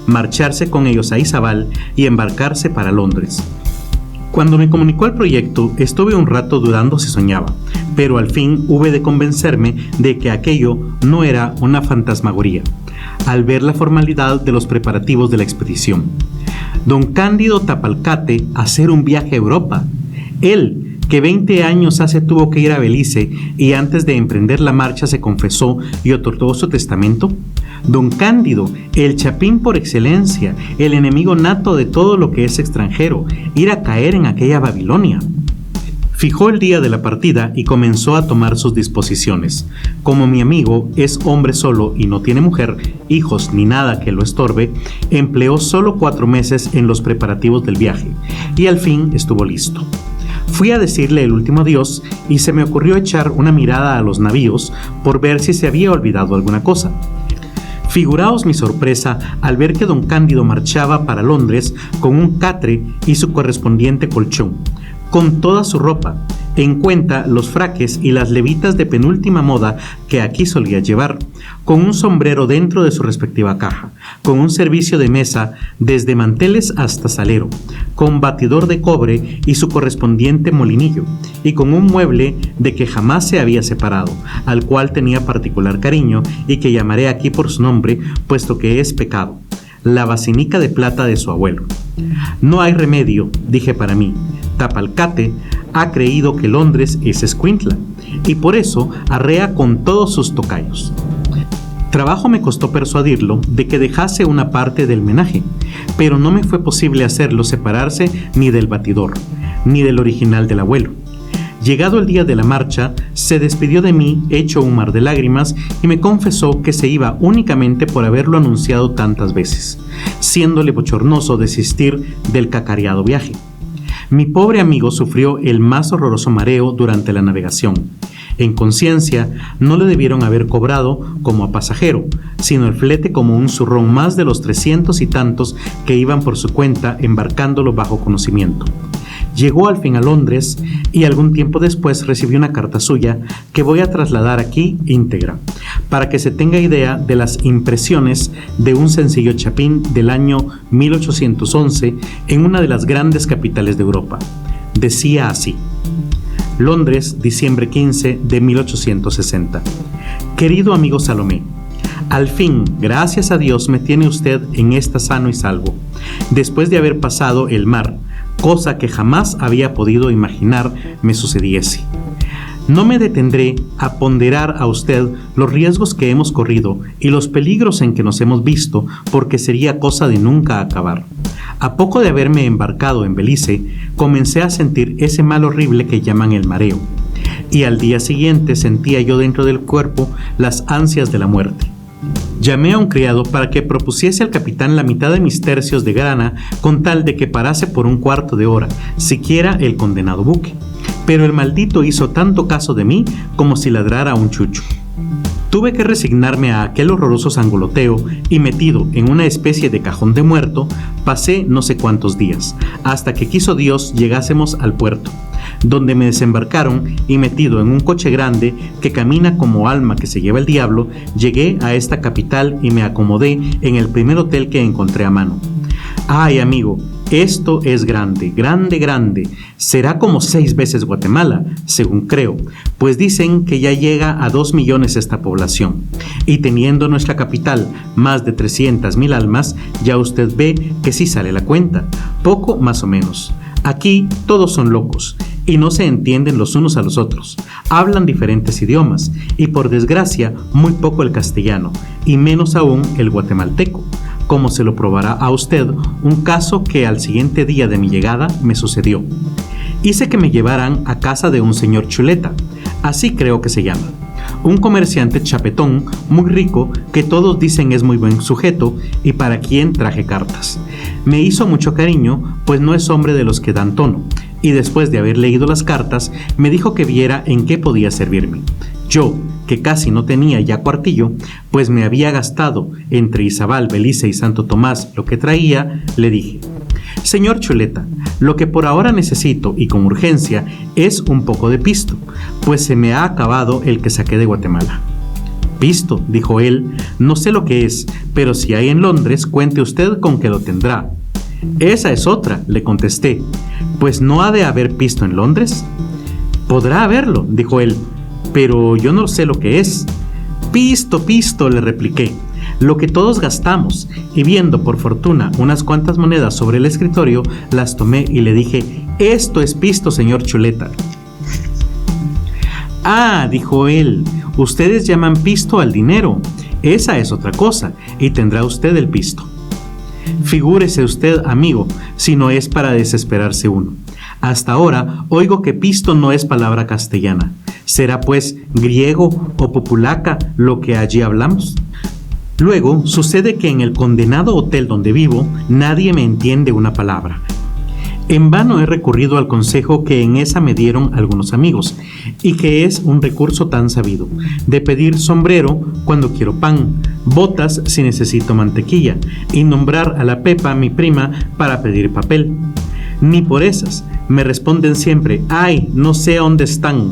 marcharse con ellos a Izabal y embarcarse para Londres. Cuando me comunicó el proyecto, estuve un rato dudando si soñaba, pero al fin hube de convencerme de que aquello no era una fantasmagoría, al ver la formalidad de los preparativos de la expedición. Don Cándido Tapalcate hacer un viaje a Europa. Él, que 20 años hace tuvo que ir a Belice y antes de emprender la marcha se confesó y otorgó su testamento. Don Cándido, el chapín por excelencia, el enemigo nato de todo lo que es extranjero, ir a caer en aquella Babilonia. Fijó el día de la partida y comenzó a tomar sus disposiciones. Como mi amigo es hombre solo y no tiene mujer, hijos ni nada que lo estorbe, empleó solo 4 meses en los preparativos del viaje y al fin estuvo listo. Fui a decirle el último adiós y se me ocurrió echar una mirada a los navíos por ver si se había olvidado alguna cosa. Figuraos mi sorpresa al ver que don Cándido marchaba para Londres con un catre y su correspondiente colchón, con toda su ropa, en cuenta los fraques y las levitas de penúltima moda que aquí solía llevar, con un sombrero dentro de su respectiva caja, con un servicio de mesa desde manteles hasta salero, con batidor de cobre y su correspondiente molinillo, y con un mueble de que jamás se había separado, al cual tenía particular cariño y que llamaré aquí por su nombre, puesto que es pecado, la basinica de plata de su abuelo. No hay remedio, dije para mí, Tapalcate ha creído que Londres es Escuintla, y por eso arrea con todos sus tocayos. Trabajo me costó persuadirlo de que dejase una parte del menaje, pero no me fue posible hacerlo separarse ni del batidor, ni del original del abuelo. Llegado el día de la marcha, se despidió de mí hecho un mar de lágrimas y me confesó que se iba únicamente por haberlo anunciado tantas veces, siéndole bochornoso desistir del cacareado viaje. Mi pobre amigo sufrió el más horroroso mareo durante la navegación. En conciencia, no le debieron haber cobrado como a pasajero, sino el flete como un zurrón más de los 300 y tantos que iban por su cuenta embarcándolo bajo conocimiento. Llegó al fin a Londres y algún tiempo después recibió una carta suya que voy a trasladar aquí íntegra, para que se tenga idea de las impresiones de un sencillo chapín del año 1811 en una de las grandes capitales de Europa. Decía así: Londres, diciembre 15 de 1860. Querido amigo Salomé, al fin, gracias a Dios, me tiene usted en esta sano y salvo, después de haber pasado el mar, cosa que jamás había podido imaginar me sucediese. No me detendré a ponderar a usted los riesgos que hemos corrido y los peligros en que nos hemos visto, porque sería cosa de nunca acabar. A poco de haberme embarcado en Belice, comencé a sentir ese mal horrible que llaman el mareo, y al día siguiente sentía yo dentro del cuerpo las ansias de la muerte. Llamé a un criado para que propusiese al capitán la mitad de mis tercios de grana con tal de que parase por un cuarto de hora, siquiera el condenado buque. pero el maldito hizo tanto caso de mí como si ladrara a un chucho. Tuve que resignarme a aquel horroroso sangoloteo y metido en una especie de cajón de muerto, pasé no sé cuántos días, hasta que quiso Dios llegásemos al puerto, donde me desembarcaron y metido en un coche grande que camina como alma que se lleva el diablo, llegué a esta capital y me acomodé en el primer hotel que encontré a mano. ¡Ay, amigo! Esto es grande, grande, grande. Será como 6 veces Guatemala, según creo, pues dicen que ya llega a 2 millones esta población. Y teniendo nuestra capital más de 300,000 almas, ya usted ve que sí sale la cuenta, poco más o menos. Aquí todos son locos y no se entienden los unos a los otros. Hablan diferentes idiomas y por desgracia muy poco el castellano y menos aún el guatemalteco, como se lo probará a usted un caso que al siguiente día de mi llegada me sucedió. Hice que me llevaran a casa de un señor Chuleta, así creo que se llama, un comerciante chapetón muy rico que todos dicen es muy buen sujeto y para quien traje cartas. Me hizo mucho cariño, pues no es hombre de los que dan tono, y después de haber leído las cartas me dijo que viera en qué podía servirme. Yo, que casi no tenía ya cuartillo, pues me había gastado entre Izabal, Belice y Santo Tomás lo que traía, le dije: Señor Chuleta, lo que por ahora necesito y con urgencia es un poco de pisto, pues se me ha acabado el que saqué de Guatemala. Pisto, dijo él, no sé lo que es, pero si hay en Londres, cuente usted con que lo tendrá. Esa es otra, le contesté, pues no ha de haber pisto en Londres. Podrá haberlo, dijo él, pero yo no sé lo que es. Pisto, pisto, le repliqué, lo que todos gastamos, y viendo por fortuna unas cuantas monedas sobre el escritorio, las tomé y le dije: esto es pisto, señor Chuleta. Ah, dijo él, ustedes llaman pisto al dinero, esa es otra cosa, y tendrá usted el pisto. Figúrese usted, amigo, si no es para desesperarse uno. Hasta ahora oigo que pisto no es palabra castellana. ¿Será pues griego o populaca lo que allí hablamos? Luego sucede que en el condenado hotel donde vivo nadie me entiende una palabra. En vano he recurrido al consejo que en esa me dieron algunos amigos, y que es un recurso tan sabido, de pedir sombrero cuando quiero pan, botas si necesito mantequilla, y nombrar a la Pepa, mi prima, para pedir papel. Ni por esas, me responden siempre: ¡ay, no sé dónde están!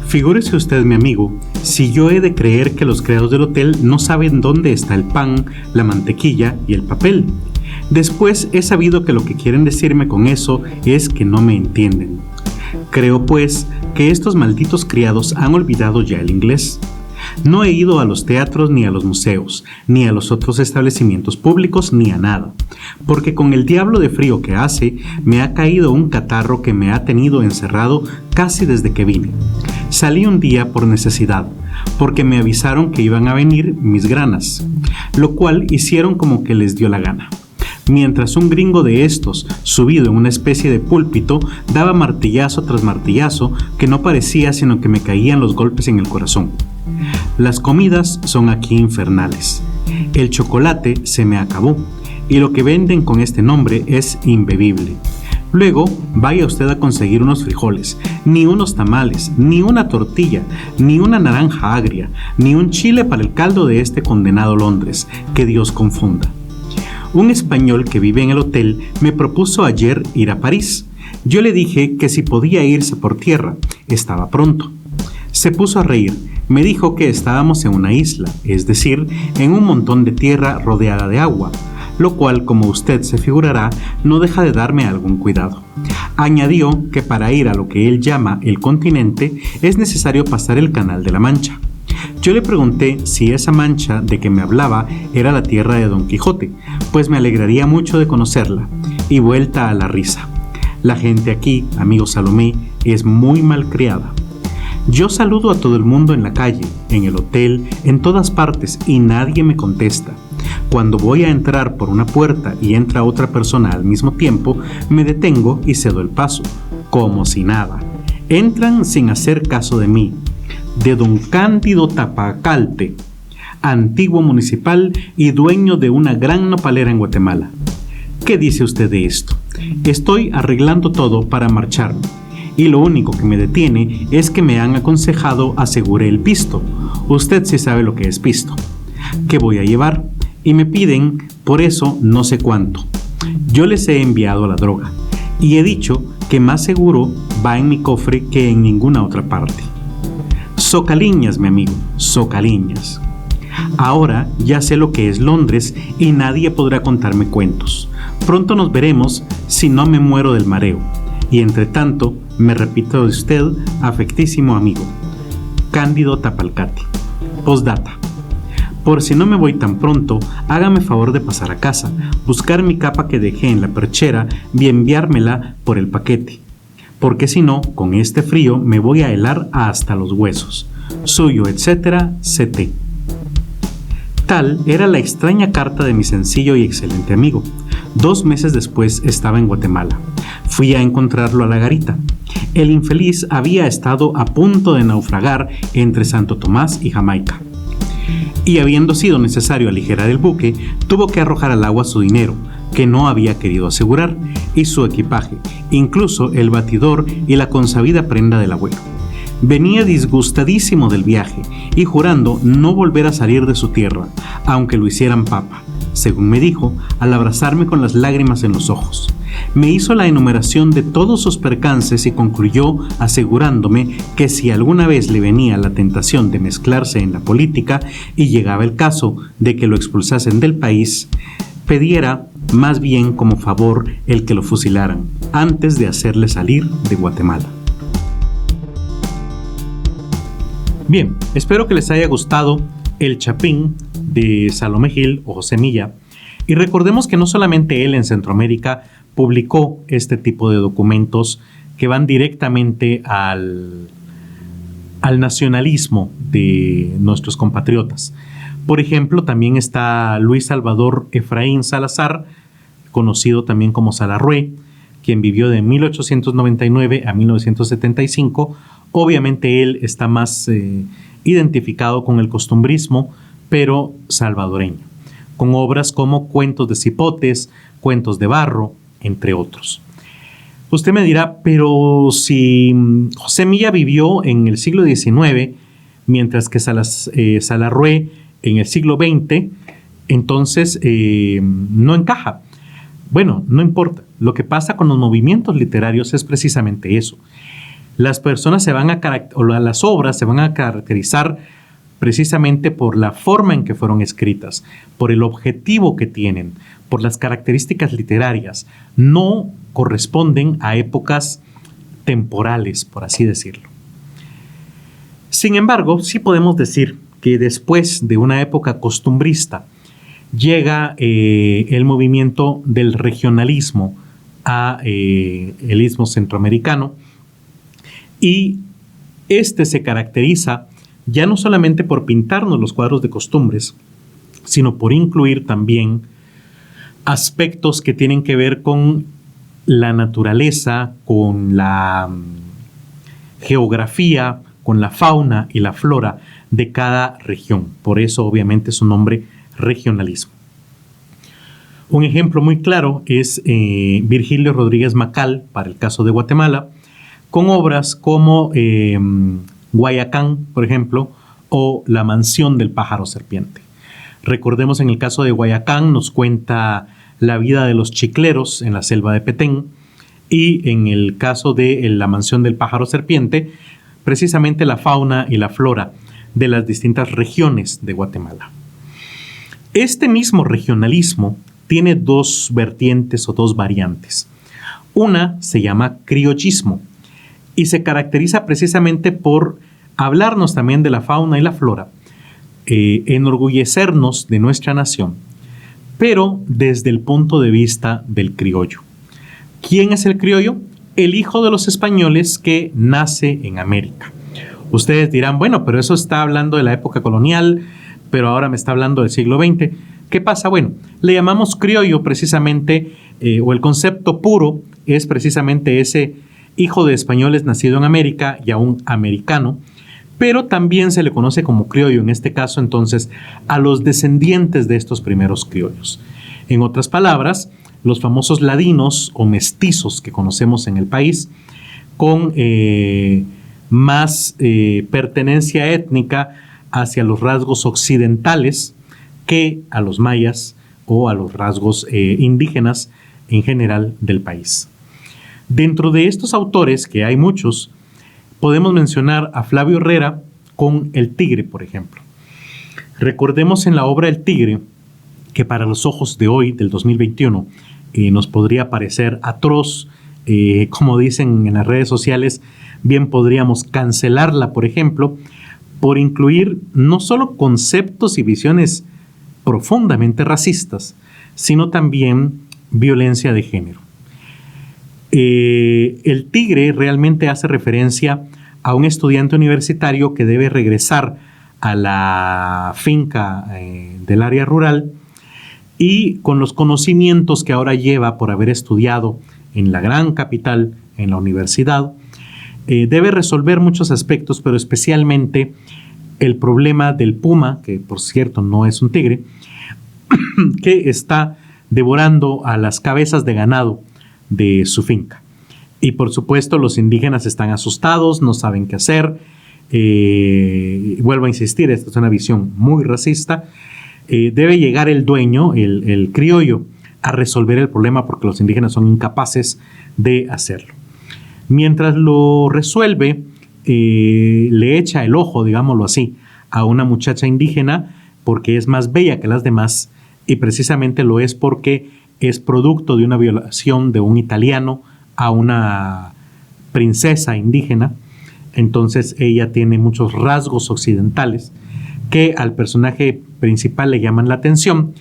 Figúrese usted, mi amigo, si yo he de creer que los criados del hotel no saben dónde está el pan, la mantequilla y el papel. Después he sabido que lo que quieren decirme con eso es que no me entienden. Creo, pues, que estos malditos criados han olvidado ya el inglés. No he ido a los teatros ni a los museos, ni a los otros establecimientos públicos, ni a nada, porque con el diablo de frío que hace, me ha caído un catarro que me ha tenido encerrado casi desde que vine. Salí un día por necesidad, porque me avisaron que iban a venir mis granas, lo cual hicieron como que les dio la gana. Mientras un gringo de estos, subido en una especie de púlpito, daba martillazo tras martillazo que no parecía sino que me caían los golpes en el corazón. Las comidas son aquí infernales. El chocolate se me acabó y lo que venden con este nombre es imbebible. Luego vaya usted a conseguir unos frijoles, ni unos tamales, ni una tortilla, ni una naranja agria, ni un chile para el caldo de este condenado Londres, que Dios confunda. Un español que vive en el hotel me propuso ayer ir a París. Yo le dije que si podía irse por tierra, estaba pronto. Se puso a reír, me dijo que estábamos en una isla, es decir, en un montón de tierra rodeada de agua, lo cual, como usted se figurará, no deja de darme algún cuidado. Añadió que para ir a lo que él llama el continente es necesario pasar el Canal de la Mancha. Yo le pregunté si esa mancha de que me hablaba era la tierra de Don Quijote, pues me alegraría mucho de conocerla, y vuelta a la risa. La gente aquí, amigo Salomé, es muy malcriada. Yo saludo a todo el mundo en la calle, en el hotel, en todas partes, y nadie me contesta. Cuando voy a entrar por una puerta y entra otra persona al mismo tiempo, me detengo y cedo el paso, como si nada. Entran sin hacer caso de mí. De don Cándido Tapacalte, antiguo municipal y dueño de una gran nopalera en Guatemala. ¿Qué dice usted de esto? Estoy arreglando todo para marcharme, y lo único que me detiene es que me han aconsejado asegure el pisto. Usted sí sabe lo que es pisto. ¿Qué voy a llevar? Y me piden por eso no sé cuánto. Yo les he enviado la droga y he dicho que más seguro va en mi cofre que en ninguna otra parte. Socaliñas, mi amigo, socaliñas. Ahora ya sé lo que es Londres y nadie podrá contarme cuentos. Pronto nos veremos si no me muero del mareo. Y entre tanto, me repito de usted, afectísimo amigo, Cándido Tapalcati. Postdata. Por si no me voy tan pronto, hágame favor de pasar a casa, buscar mi capa que dejé en la perchera y enviármela por el paquete. Porque si no, con este frío me voy a helar hasta los huesos. Suyo, etcétera, CT. Tal era la extraña carta de mi sencillo y excelente amigo. 2 meses después estaba en Guatemala. Fui a encontrarlo a la garita. El infeliz había estado a punto de naufragar entre Santo Tomás y Jamaica. Y habiendo sido necesario aligerar el buque, tuvo que arrojar al agua su dinero, que no había querido asegurar, y su equipaje, incluso el batidor y la consabida prenda del abuelo. Venía disgustadísimo del viaje y jurando no volver a salir de su tierra, aunque lo hicieran papa, según me dijo, al abrazarme con las lágrimas en los ojos. Me hizo la enumeración de todos sus percances y concluyó asegurándome que si alguna vez le venía la tentación de mezclarse en la política y llegaba el caso de que lo expulsasen del país, pidiera más bien como favor el que lo fusilaran antes de hacerle salir de Guatemala. Bien, espero que les haya gustado El Chapín de Salomé Gil o José Milla, y recordemos que no solamente él en Centroamérica publicó este tipo de documentos que van directamente al nacionalismo de nuestros compatriotas. Por ejemplo, también está Luis Salvador Efraín Salazar, conocido también como Salarrué, quien vivió de 1899 a 1975. Obviamente él está más identificado con el costumbrismo, pero salvadoreño, con obras como Cuentos de Cipotes, Cuentos de Barro, entre otros. Usted me dirá, pero si José Milla vivió en el siglo XIX, mientras que Salarrué en el siglo XX, entonces no encaja. Bueno, no importa. Lo que pasa con los movimientos literarios es precisamente eso. Las personas las obras se van a caracterizar precisamente por la forma en que fueron escritas, por el objetivo que tienen, por las características literarias. No corresponden a épocas temporales, por así decirlo. Sin embargo, sí podemos decir que después de una época costumbrista llega el movimiento del regionalismo a el istmo centroamericano, y este se caracteriza ya no solamente por pintarnos los cuadros de costumbres, sino por incluir también aspectos que tienen que ver con la naturaleza, con la geografía, con la fauna y la flora de cada región. Por eso, obviamente, su nombre regionalismo. Un ejemplo muy claro es Virgilio Rodríguez Macal, para el caso de Guatemala, con obras como Guayacán, por ejemplo, o La mansión del pájaro serpiente. Recordemos, en el caso de Guayacán nos cuenta la vida de los chicleros en la selva de Petén, y en el caso de La mansión del pájaro serpiente, precisamente la fauna y la flora de las distintas regiones de Guatemala. Este mismo regionalismo tiene 2 vertientes o 2 variantes. Una se llama criollismo y se caracteriza precisamente por hablarnos también de la fauna y la flora, enorgullecernos de nuestra nación, pero desde el punto de vista del criollo. ¿Quién es el criollo? El hijo de los españoles que nace en América. Ustedes dirán, bueno, pero eso está hablando de la época colonial, pero ahora me está hablando del siglo XX. ¿Qué pasa? Bueno, le llamamos criollo precisamente, o el concepto puro es precisamente ese hijo de españoles nacido en América y aún americano, pero también se le conoce como criollo, en este caso entonces, a los descendientes de estos primeros criollos. En otras palabras, los famosos ladinos o mestizos que conocemos en el país con más pertenencia étnica hacia los rasgos occidentales que a los mayas o a los rasgos indígenas en general del país. Dentro de estos autores, que hay muchos, podemos mencionar a Flavio Herrera con El Tigre, por ejemplo. Recordemos en la obra El Tigre, que para los ojos de hoy, del 2021, nos podría parecer atroz, como dicen en las redes sociales, bien podríamos cancelarla, por ejemplo, por incluir no solo conceptos y visiones profundamente racistas, sino también violencia de género. El Tigre realmente hace referencia a un estudiante universitario que debe regresar a la finca del área rural y con los conocimientos que ahora lleva por haber estudiado en la gran capital, en la universidad, debe resolver muchos aspectos, pero especialmente el problema del puma, que por cierto no es un tigre, que está devorando a las cabezas de ganado de su finca. Y por supuesto los indígenas están asustados, no saben qué hacer. Vuelvo a insistir, esta es una visión muy racista. Debe llegar el dueño, el criollo, a resolver el problema porque los indígenas son incapaces de hacerlo. Mientras lo resuelve, le echa el ojo, digámoslo así, a una muchacha indígena porque es más bella que las demás, y precisamente lo es porque es producto de una violación de un italiano a una princesa indígena. Entonces ella tiene muchos rasgos occidentales que al personaje principal le llaman la atención,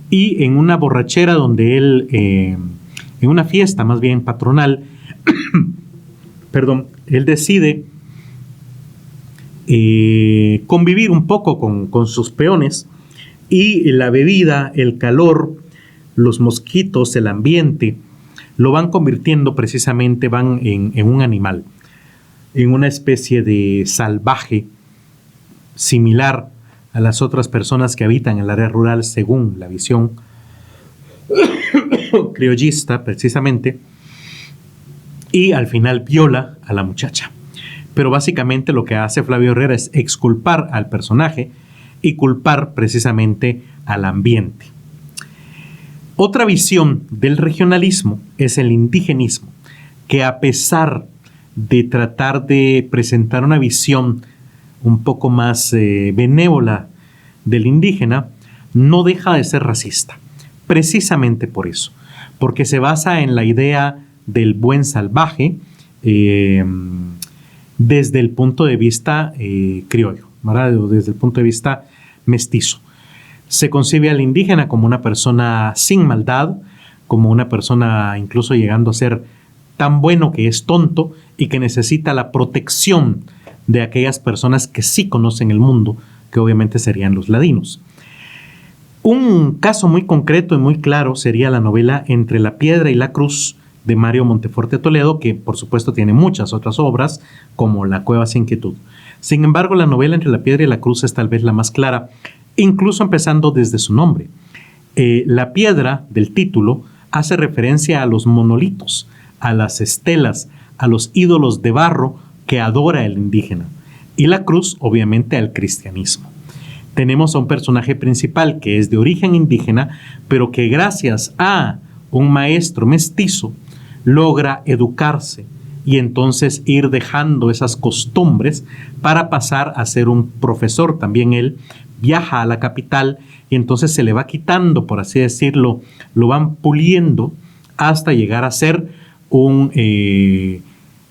y en una borrachera donde él, en una fiesta más bien patronal, perdón, él decide convivir un poco con sus peones, y la bebida, el calor, los mosquitos, el ambiente, lo van convirtiendo precisamente, van en un animal, en una especie de salvaje similar a las otras personas que habitan en el área rural según la visión criollista precisamente, y al final viola a la muchacha. Pero básicamente lo que hace Flavio Herrera es exculpar al personaje y culpar precisamente al ambiente. Otra visión del regionalismo es el indigenismo, que a pesar de tratar de presentar una visión un poco más benévola del indígena, no deja de ser racista, precisamente por eso, porque se basa en la idea del buen salvaje desde el punto de vista criollo, ¿verdad? Desde el punto de vista mestizo. Se concibe al indígena como una persona sin maldad, como una persona incluso llegando a ser tan bueno que es tonto y que necesita la protección de aquellas personas que sí conocen el mundo, que obviamente serían los ladinos. Un caso muy concreto y muy claro sería la novela Entre la Piedra y la Cruz de Mario Monteforte Toledo, que por supuesto tiene muchas otras obras como La Cueva sin Quietud. Sin embargo, la novela Entre la Piedra y la Cruz es tal vez la más clara, incluso empezando desde su nombre. La piedra del título hace referencia a los monolitos, a las estelas, a los ídolos de barro que adora el indígena, y la cruz obviamente al cristianismo. Tenemos a un personaje principal que es de origen indígena, pero que gracias a un maestro mestizo logra educarse y entonces ir dejando esas costumbres para pasar a ser un profesor. También él viaja a la capital y entonces se le va quitando, por así decirlo, lo van puliendo hasta llegar a ser un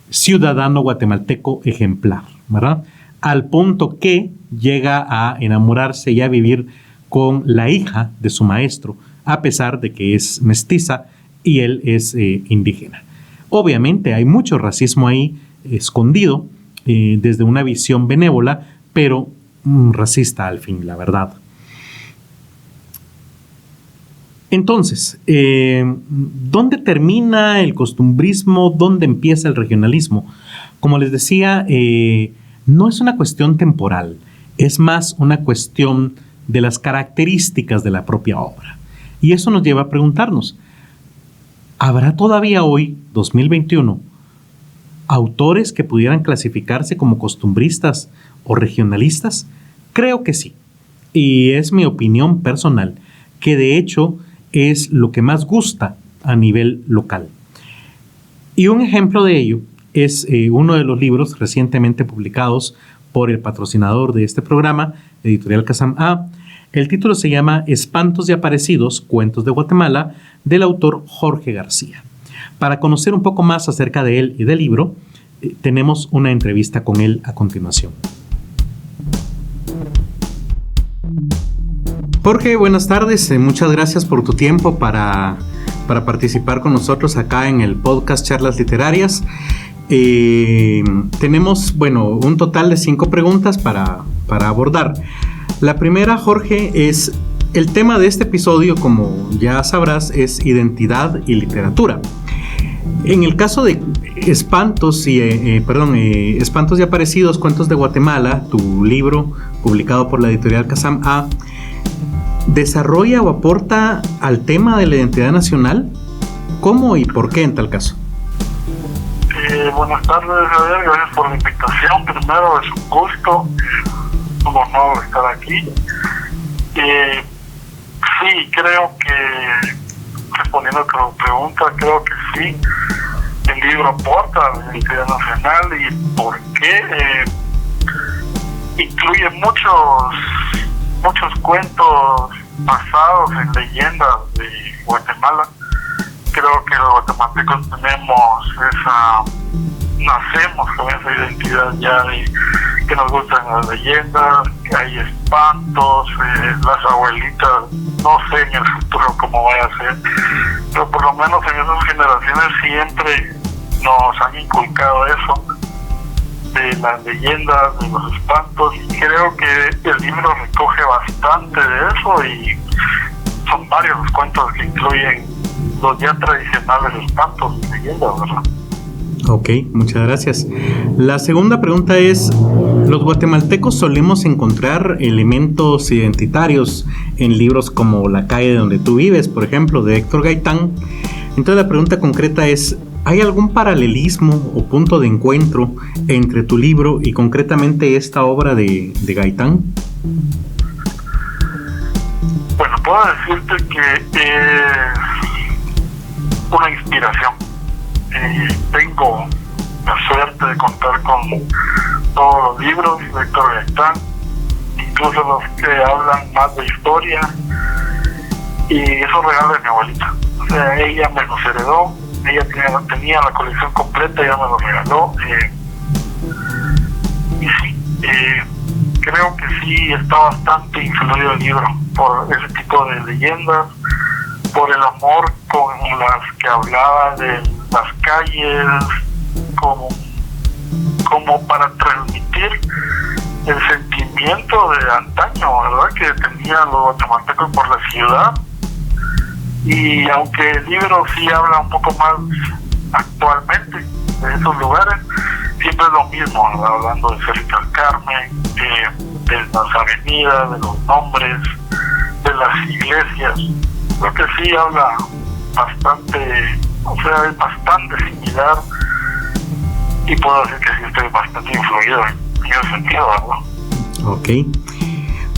ciudadano guatemalteco ejemplar, ¿verdad? Al punto que llega a enamorarse y a vivir con la hija de su maestro, a pesar de que es mestiza y él es indígena. Obviamente hay mucho racismo ahí escondido desde una visión benévola, pero racista al fin, la verdad. Entonces, ¿dónde termina el costumbrismo? ¿Dónde empieza el regionalismo? Como les decía, no es una cuestión temporal, es más una cuestión de las características de la propia obra. Y eso nos lleva a preguntarnos, ¿habrá todavía hoy, 2021, autores que pudieran clasificarse como costumbristas o regionalistas? Creo que sí. Y es mi opinión personal, que de hecho es lo que más gusta a nivel local. Y un ejemplo de ello es uno de los libros recientemente publicados por el patrocinador de este programa, Editorial Kazam A. El título se llama Espantos y Aparecidos, Cuentos de Guatemala, del autor Jorge García. Para conocer un poco más acerca de él y del libro, tenemos una entrevista con él a continuación. Jorge, buenas tardes. Muchas gracias por tu tiempo para participar con nosotros acá en el podcast Charlas Literarias. Tenemos, un total de 5 preguntas para abordar. La primera, Jorge, es el tema de este episodio, como ya sabrás, es identidad y literatura. En el caso de Espantos y Aparecidos, Cuentos de Guatemala, tu libro publicado por la editorial Kazam A, ¿desarrolla o aporta al tema de la identidad nacional? ¿Cómo y por qué en tal caso?
Buenas tardes, Javier, gracias por la invitación. Primero, es un gusto, un honor estar aquí. Sí, creo que, respondiendo a tu pregunta, creo que sí, el libro aporta a la identidad nacional. ¿Y por qué? Incluye muchos cuentos basados en leyendas de Guatemala. Creo que los guatemaltecos nacemos con esa identidad ya de que nos gustan las leyendas, que hay espantos, las abuelitas, no sé en el futuro cómo vaya a ser, pero por lo menos en esas generaciones siempre nos han inculcado eso, de las leyendas, de los espantos, y creo que el libro recoge bastante de eso, y son varios los cuentos que incluyen los ya tradicionales espantos y leyendas, ¿verdad?
Ok, muchas gracias. La segunda pregunta es, los guatemaltecos solemos encontrar elementos identitarios en libros como La calle donde tú vives, por ejemplo, de Héctor Gaitán. Entonces la pregunta concreta es, ¿hay algún paralelismo o punto de encuentro entre tu libro y concretamente esta obra de Gaitán?
Bueno, puedo decirte que es una inspiración. Tengo la suerte de contar con todos los libros de Héctor Gaitán, incluso los que hablan más de historia, y esos regalos de mi abuelita. O sea, ella me los heredó, ella tenía la colección completa, ella me los regaló. Y sí, creo que sí está bastante influido el libro por ese tipo de leyendas, por el amor con las que hablaba de las calles, como para transmitir el sentimiento de antaño, ¿verdad?, que tenían los guatemaltecos por la ciudad. Y aunque el libro sí habla un poco más actualmente de esos lugares, siempre es lo mismo, ¿verdad?, hablando de Cerrito del Carmen, de las avenidas, de los nombres, de las iglesias. Creo que sí habla bastante, o sea, es bastante similar, y puedo decir que sí estoy bastante influido en ese sentido, ¿verdad?
Ok.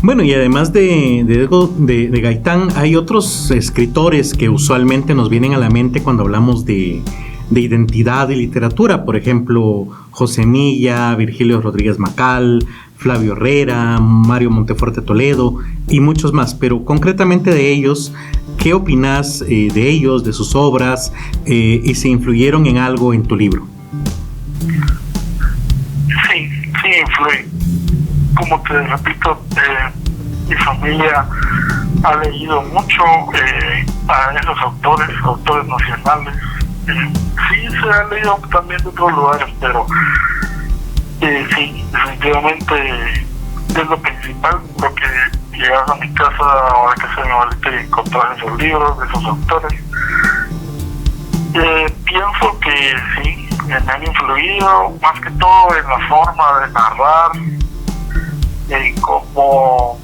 Bueno, y además de Gaitán, hay otros escritores que usualmente nos vienen a la mente cuando hablamos de identidad y literatura. Por ejemplo, José Milla, Virgilio Rodríguez Macal, Flavio Herrera, Mario Montefuerte Toledo y muchos más. Pero concretamente de ellos, ¿qué opinas de ellos, de sus obras, y si influyeron en algo en tu libro?
Sí influye. Como te repito, mi familia ha leído mucho a esos autores nacionales. Sí, se ha leído también de otros lugares, pero sí, definitivamente es lo principal, porque llegas a mi casa ahora que soy mi abuelita y encontrar esos libros de esos autores. Pienso que sí, me han influido más que todo en la forma de narrar, en cómo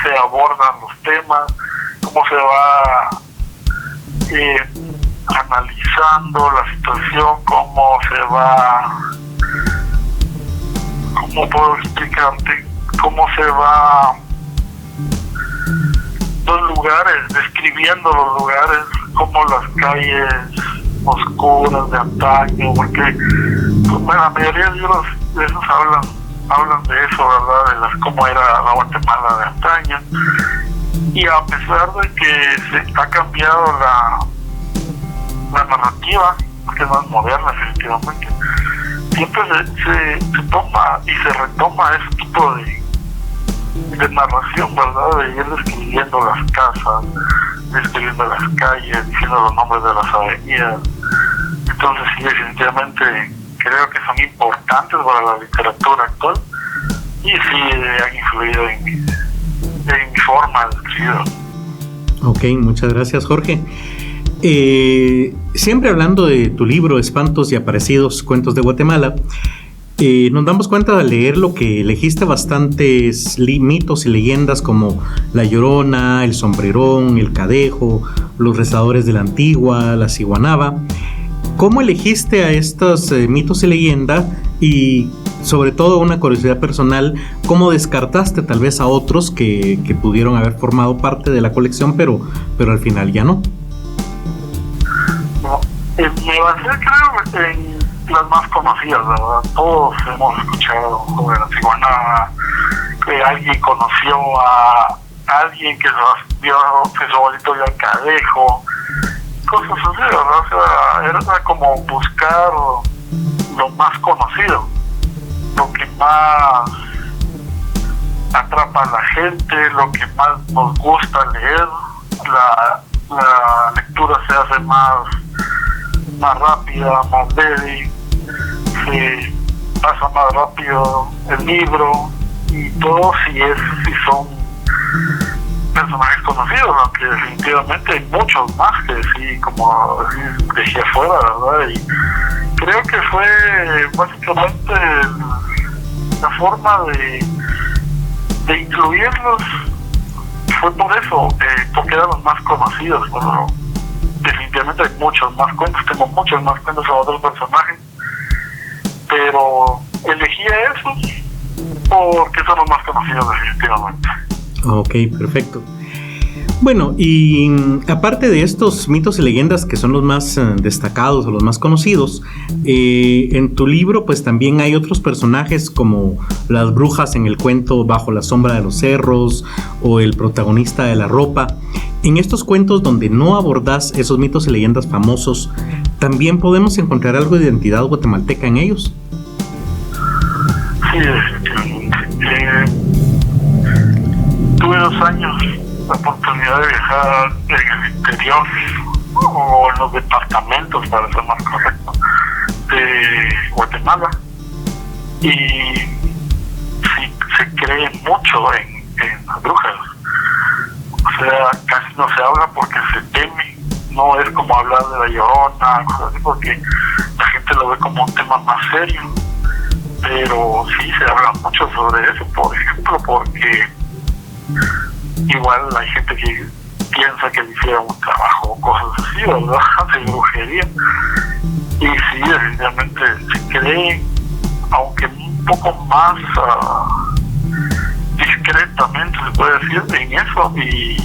se abordan los temas, cómo se va analizando la situación, cómo se va, cómo puedo explicarte, cómo se va los lugares, describiendo los lugares, como las calles oscuras de antaño, porque pues, bueno, la mayoría de libros de esos hablan de eso, ¿verdad? De cómo era la Guatemala de antaño. Y a pesar de que se ha cambiado la narrativa, que no es moderna definitivamente, siempre se toma y se retoma ese tipo de narración, ¿verdad? De ir describiendo las casas, describiendo las calles, diciendo los nombres de las avenidas. Entonces sí, definitivamente creo que son importantes para la literatura actual y sí han influido en mi forma de escribir.
Ok, muchas gracias, Jorge. Siempre hablando de tu libro Espantos y Aparecidos, Cuentos de Guatemala, nos damos cuenta al leerlo que elegiste bastantes mitos y leyendas como La Llorona, el Sombrerón, el Cadejo, los rezadores de la Antigua, la Ciguanaba. ¿Cómo elegiste a estos mitos y leyendas? Y sobre todo una curiosidad personal, ¿cómo descartaste tal vez a otros que pudieron haber formado parte de la colección, pero al final ya no?
Me basé, creo, en las más conocidas, ¿verdad? Todos hemos escuchado sobre la Ciguanaba, que alguien conoció a alguien que vio que su abuelito vio al Cadejo, cosas así, ¿verdad? O sea, era como buscar lo más conocido, lo que más atrapa a la gente, lo que más nos gusta leer. La lectura se hace más rápida, más débil, se pasa más rápido el libro y todo si son personajes conocidos, aunque definitivamente hay muchos más que sí, como dejé afuera, ¿verdad? Y creo que fue básicamente la forma de incluirlos fue por eso, porque eran los más conocidos, pero definitivamente hay muchos más cuentos, tengo muchos más cuentos a otros personajes, pero elegí a esos porque son los más conocidos definitivamente.
Ok, perfecto. Bueno, y aparte de estos mitos y leyendas que son los más destacados o los más conocidos, en tu libro pues también hay otros personajes como las brujas en el cuento Bajo la sombra de los cerros o el protagonista de La ropa. En estos cuentos donde no abordás esos mitos y leyendas famosos, ¿también podemos encontrar algo de identidad guatemalteca en ellos?
Sí, definitivamente. Tuve 2 años la oportunidad de viajar en el interior o en los departamentos, para ser más correcto, de Guatemala, y sí se cree mucho en las brujas. O sea, casi no se habla porque se teme, no es como hablar de La Llorona, cosas así, porque la gente lo ve como un tema más serio, pero sí se habla mucho sobre eso, por ejemplo, porque igual hay gente que piensa que le hicieron un trabajo o cosas así, ¿verdad? De brujería. Y sí, definitivamente se cree, aunque un poco más discretamente se puede decir en eso. Y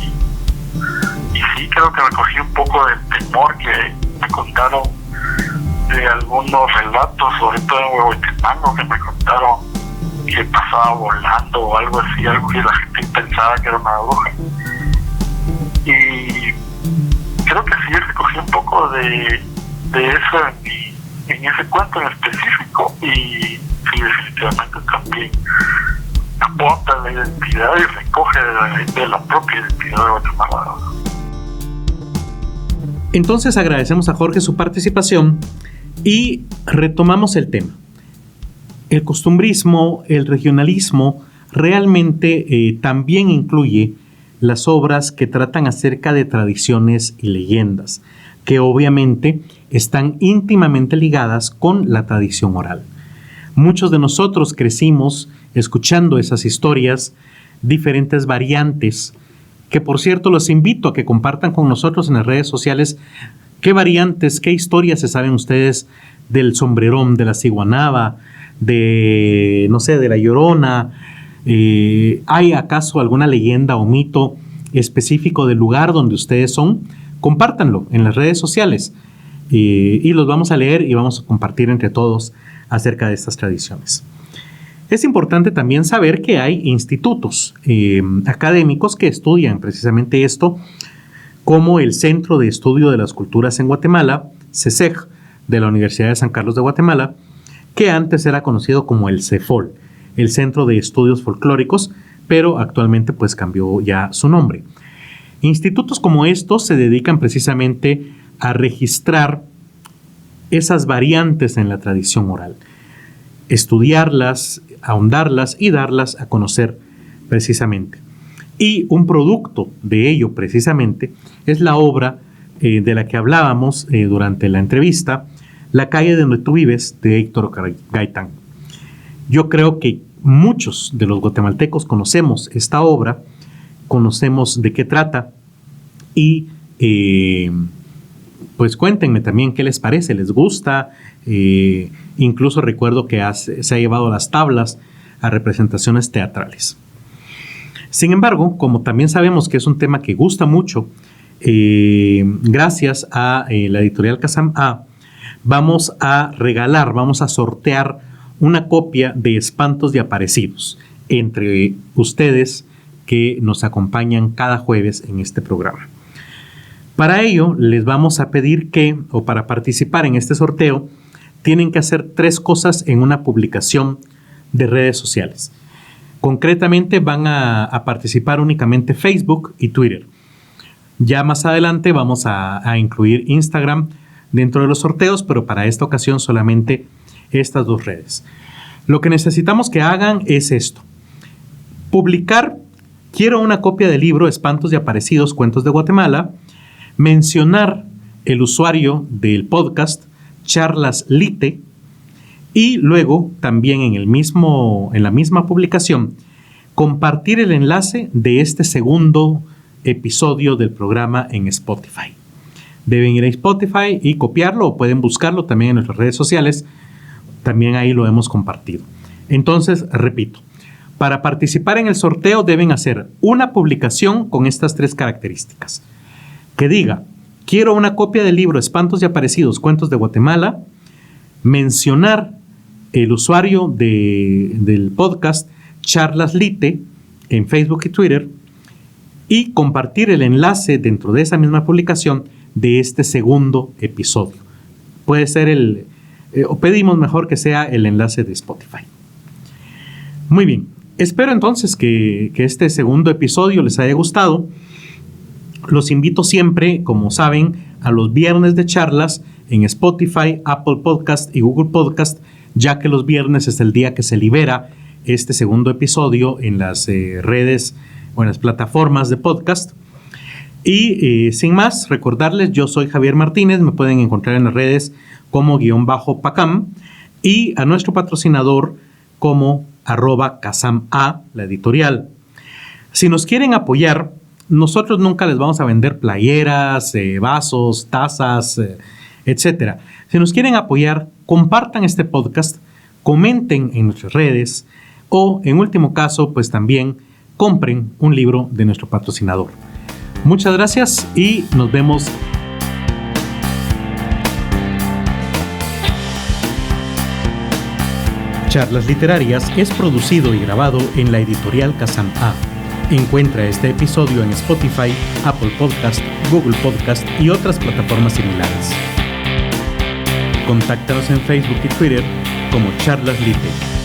sí, creo que recogí un poco del temor que me contaron de algunos relatos, sobre todo en Huehuetenango, que me contaron que pasaba volando o algo así, algo que la gente pensaba que era una bruja. Y creo que sí recogí un poco de eso en ese cuento en específico, y sí, definitivamente también aporta la identidad y recoge de la propia identidad de Guatemala.
Entonces agradecemos a Jorge su participación y retomamos el tema. El costumbrismo, el regionalismo, realmente también incluye las obras que tratan acerca de tradiciones y leyendas, que obviamente están íntimamente ligadas con la tradición oral. Muchos de nosotros crecimos escuchando esas historias, diferentes variantes, que por cierto los invito a que compartan con nosotros en las redes sociales ¿Qué variantes, qué historias se saben ustedes del sombrerón, de la ciguanaba, de, no sé, de la Llorona? ¿Hay acaso alguna leyenda o mito específico del lugar donde ustedes son? Compártanlo en las redes sociales y los vamos a leer y vamos a compartir entre todos acerca de estas tradiciones. Es importante también saber que hay institutos académicos que estudian precisamente esto, como el Centro de Estudio de las Culturas en Guatemala, CESEG, de la Universidad de San Carlos de Guatemala, que antes era conocido como el CEFOL, el Centro de Estudios Folclóricos, pero actualmente pues cambió ya su nombre. Institutos como estos se dedican precisamente a registrar esas variantes en la tradición oral, estudiarlas, ahondarlas y darlas a conocer precisamente. Y un producto de ello precisamente es la obra de la que hablábamos durante la entrevista, La calle donde tú vives, de Héctor Gaitán. Yo creo que muchos de los guatemaltecos conocemos esta obra, conocemos de qué trata y pues cuéntenme también qué les parece, les gusta. Incluso recuerdo que se ha llevado a las tablas a representaciones teatrales. Sin embargo, como también sabemos que es un tema que gusta mucho, gracias a la editorial Kazam A, vamos a sortear una copia de Espantos de Aparecidos entre ustedes que nos acompañan cada jueves en este programa. Para ello, les vamos a pedir para participar en este sorteo, tienen que hacer 3 cosas en una publicación de redes sociales. Concretamente van a participar únicamente Facebook y Twitter. Ya más adelante vamos a incluir Instagram dentro de los sorteos, pero para esta ocasión solamente estas 2 redes. Lo que necesitamos que hagan es esto: publicar, quiero una copia del libro Espantos de Aparecidos, Cuentos de Guatemala, mencionar el usuario del podcast Charlas Lite y luego también en la misma publicación compartir el enlace de este segundo episodio del programa en Spotify. Deben ir a Spotify y copiarlo, o pueden buscarlo también en nuestras redes sociales. También ahí lo hemos compartido. Entonces, repito, para participar en el sorteo deben hacer una publicación con estas 3 características. Que diga, quiero una copia del libro Espantos y Aparecidos, Cuentos de Guatemala, mencionar el usuario del podcast Charlas Lite en Facebook y Twitter y compartir el enlace dentro de esa misma publicación de este segundo episodio. Puede ser o pedimos mejor que sea el enlace de Spotify. Muy bien, espero entonces que este segundo episodio les haya gustado. Los invito siempre, como saben, a los viernes de charlas en Spotify, Apple Podcast y Google Podcast, ya que los viernes es el día que se libera este segundo episodio en las redes o en las plataformas de podcast. Y sin más, recordarles, yo soy Javier Martínez, me pueden encontrar en las redes como _Pacam y a nuestro patrocinador como @KazamA, la editorial. Si nos quieren apoyar, nosotros nunca les vamos a vender playeras, vasos, tazas, etc. Si nos quieren apoyar, compartan este podcast, comenten en nuestras redes o, en último caso, pues también compren un libro de nuestro patrocinador. Muchas gracias y nos vemos. Charlas Literarias es producido y grabado en la editorial Kazam A. Encuentra este episodio en Spotify, Apple Podcast, Google Podcast y otras plataformas similares. Contáctanos en Facebook y Twitter como Charlas Lite.